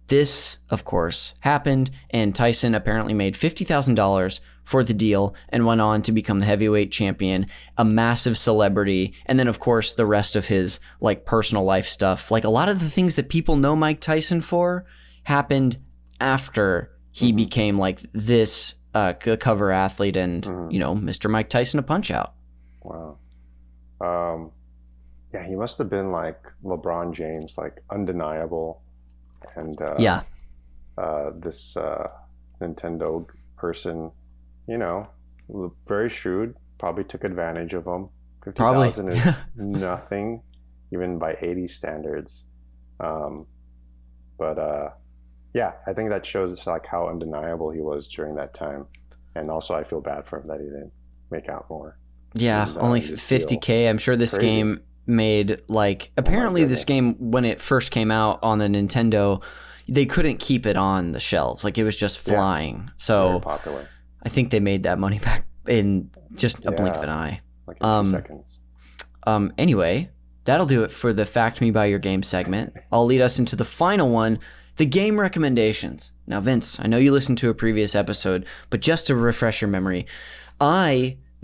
This, of course, happened, and Tyson apparently made $50,000 for the deal and went on to become the heavyweight champion, a massive celebrity, and then, of course, the rest of his like personal life stuff. Like a lot of the things that people know Mike Tyson for happened after he became like this cover athlete and, Mr. Mike Tyson of Punch-Out. Wow. Yeah, he must have been like LeBron James, like undeniable. And this Nintendo person, very shrewd, probably took advantage of him. 50,000 is nothing, even by 80 standards. Yeah, I think that shows like how undeniable he was during that time. And also I feel bad for him that he didn't make out more. Yeah, only $50K. I'm sure this game made like apparently this game when it first came out on the Nintendo, they couldn't keep it on the shelves, like it was just flying. So very popular. I think they made that money back in just a blink of an eye, like in 2 seconds. Anyway, that'll do it for the Fact Me by Your Game segment. I'll lead us into the final one, the game recommendations. Now Vince, I know you listened to a previous episode, but just to refresh your memory,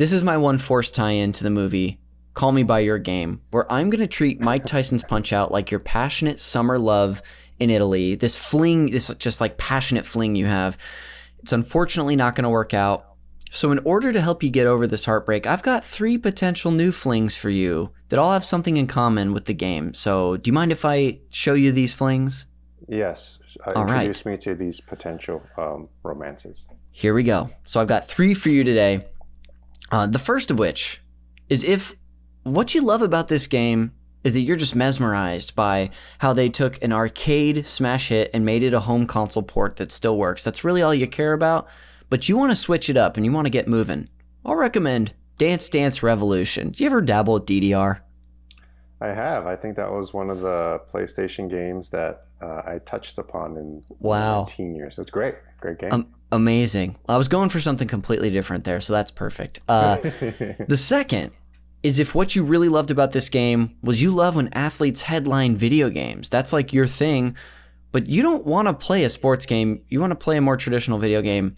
this is my one forced tie-in to the movie Call Me By Your Game, where I'm going to treat Mike Tyson's Punch-Out like your passionate summer love in Italy. This fling, this just like passionate fling you have, it's unfortunately not going to work out. So in order to help you get over this heartbreak, I've got 3 potential new flings for you that all have something in common with the game. So do you mind if I show you these flings? Yes. Introduce me to these potential romances. Here we go. So I've got 3 for you today. The first of which is if what you love about this game is that you're just mesmerized by how they took an arcade smash hit and made it a home console port that still works. That's really all you care about, but you want to switch it up and you want to get moving. I'll recommend Dance Dance Revolution. Do you ever dabble with DDR? I have. I think that was one of the PlayStation games that I touched upon in my teen years. It's great. Great game. Amazing. I was going for something completely different there, so that's perfect. The second is if what you really loved about this game was you love when athletes headline video games. That's like your thing, but you don't want to play a sports game. You want to play a more traditional video game.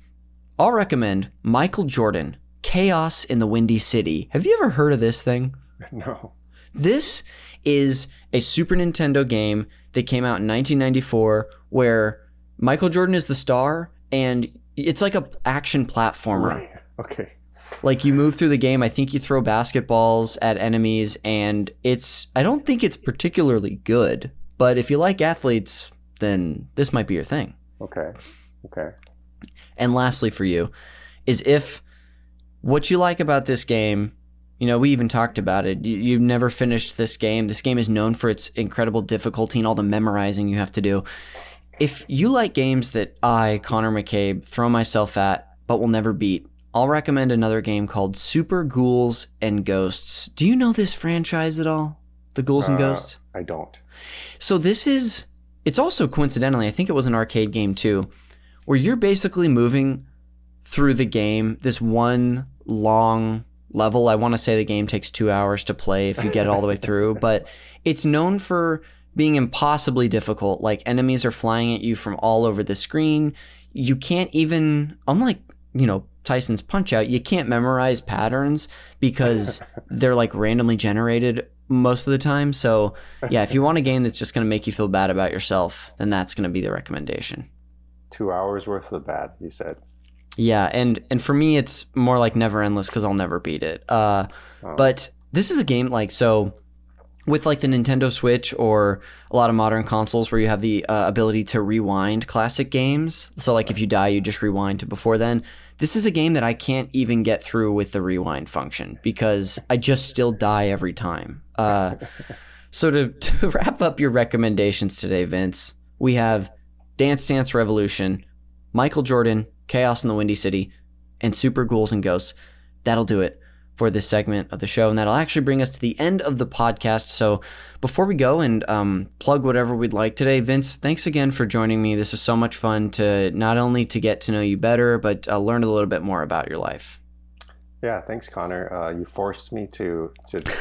I'll recommend Michael Jordan, Chaos in the Windy City. Have you ever heard of this thing? No. This is a Super Nintendo game that came out in 1994 where Michael Jordan is the star and it's like a action platformer. Right. Okay. Like you move through the game, I think you throw basketballs at enemies, and I don't think it's particularly good, but if you like athletes, then this might be your thing. Okay. And lastly for you is if what you like about this game, you know, we even talked about it, you've never finished this game. This game is known for its incredible difficulty and all the memorizing you have to do. If you like games that I, Connor McCabe, throw myself at but will never beat, I'll recommend another game called Super Ghouls and Ghosts. Do you know this franchise at all? The Ghouls and Ghosts? I don't. So it's also coincidentally, I think it was an arcade game too, where you're basically moving through the game, this one long level. I want to say the game takes 2 hours to play if you get it all the way through, but it's known for being impossibly difficult. Like enemies are flying at you from all over the screen. You can't even, unlike, you know, Tyson's Punch-Out, you can't memorize patterns because they're like randomly generated most of the time. So yeah, if you want a game that's just going to make you feel bad about yourself, then that's going to be the recommendation. 2 hours worth of bad, you said. Yeah, and for me, it's more like Never Endless because I'll never beat it. But this is a game like, so with like the Nintendo Switch or a lot of modern consoles where you have the ability to rewind classic games. So like if you die, you just rewind to before then. This is a game that I can't even get through with the rewind function because I just still die every time. So to wrap up your recommendations today, Vince, we have Dance Dance Revolution, Michael Jordan, Chaos in the Windy City, and Super Ghouls and Ghosts. That'll do it for this segment of the show, and that'll actually bring us to the end of the podcast. So before we go and plug whatever we'd like today, Vince, thanks again for joining me. This is so much fun to not only to get to know you better, but learn a little bit more about your life. Yeah, thanks, Connor. You forced me to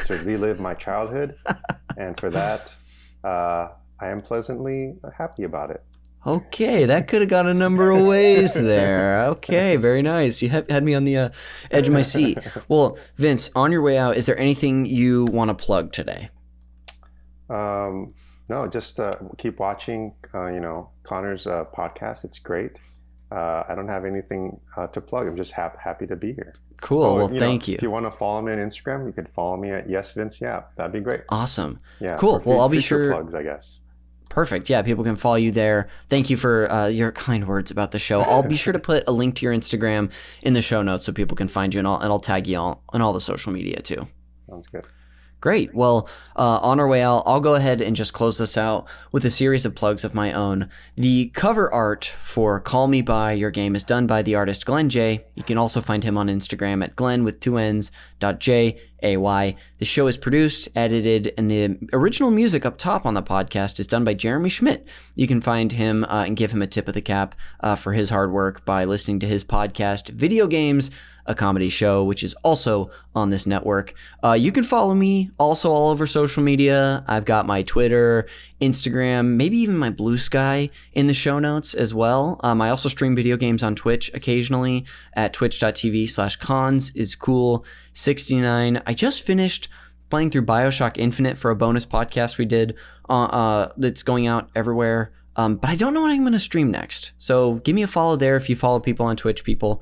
relive my childhood, and for that, I am pleasantly happy about it. Okay, that could have gone a number of ways there. Okay, very nice. You had me on the edge of my seat. Well, Vince, on your way out, is there anything you want to plug today? No, just keep watching, Connor's podcast. It's great. I don't have anything to plug. I'm just happy to be here. Cool. Well, thank you. If you want to follow me on Instagram, you can follow me at Vince Yap. That'd be great. Awesome. Yeah. Cool. Well, I'll be sure. Plugs, I guess. Perfect. Yeah, people can follow you there. Thank you for your kind words about the show. I'll be sure to put a link to your Instagram in the show notes so people can find you, and I'll tag you all on all the social media too. Sounds good. Great. Well, on our way out, I'll go ahead and just close this out with a series of plugs of my own. The cover art for Call Me By Your Game is done by the artist Glenn J. You can also find him on Instagram at Glenn with 2 N's .J, The show is produced, edited, and the original music up top on the podcast is done by Jeremy Schmidt. You can find him and give him a tip of the cap for his hard work by listening to his podcast, Video Games, a comedy show, which is also on this network. You can follow me also all over social media. I've got my Twitter, Instagram, maybe even my Blue Sky in the show notes as well. I also stream video games on Twitch occasionally at twitch.tv/cons-is-cool69. I just finished playing through BioShock Infinite for a bonus podcast we did that's going out everywhere. But I don't know what I'm going to stream next. So give me a follow there if you follow people on Twitch, people.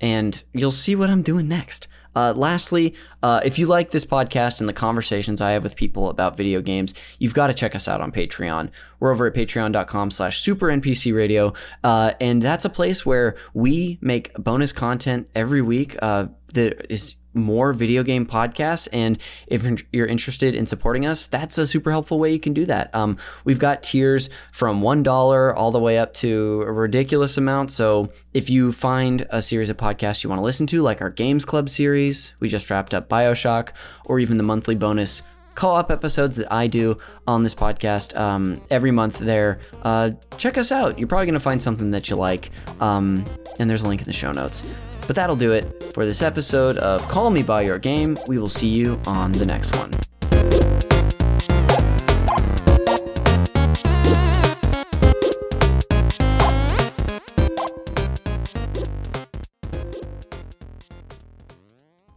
And you'll see what I'm doing next. Lastly, if you like this podcast and the conversations I have with people about video games, you've got to check us out on Patreon. We're over at patreon.com/supernpcradio. And that's a place where we make bonus content every week that is more video game podcasts, and if you're interested in supporting us, that's a super helpful way you can do that. We've got tiers from $1 all the way up to a ridiculous amount. So if you find a series of podcasts you want to listen to, like our Games Club series, we just wrapped up BioShock, or even the monthly bonus call-up episodes that I do on this podcast every month there, check us out. You're probably going to find something that you like, and there's a link in the show notes. But that'll do it for this episode of Call Me By Your Game. We will see you on the next one.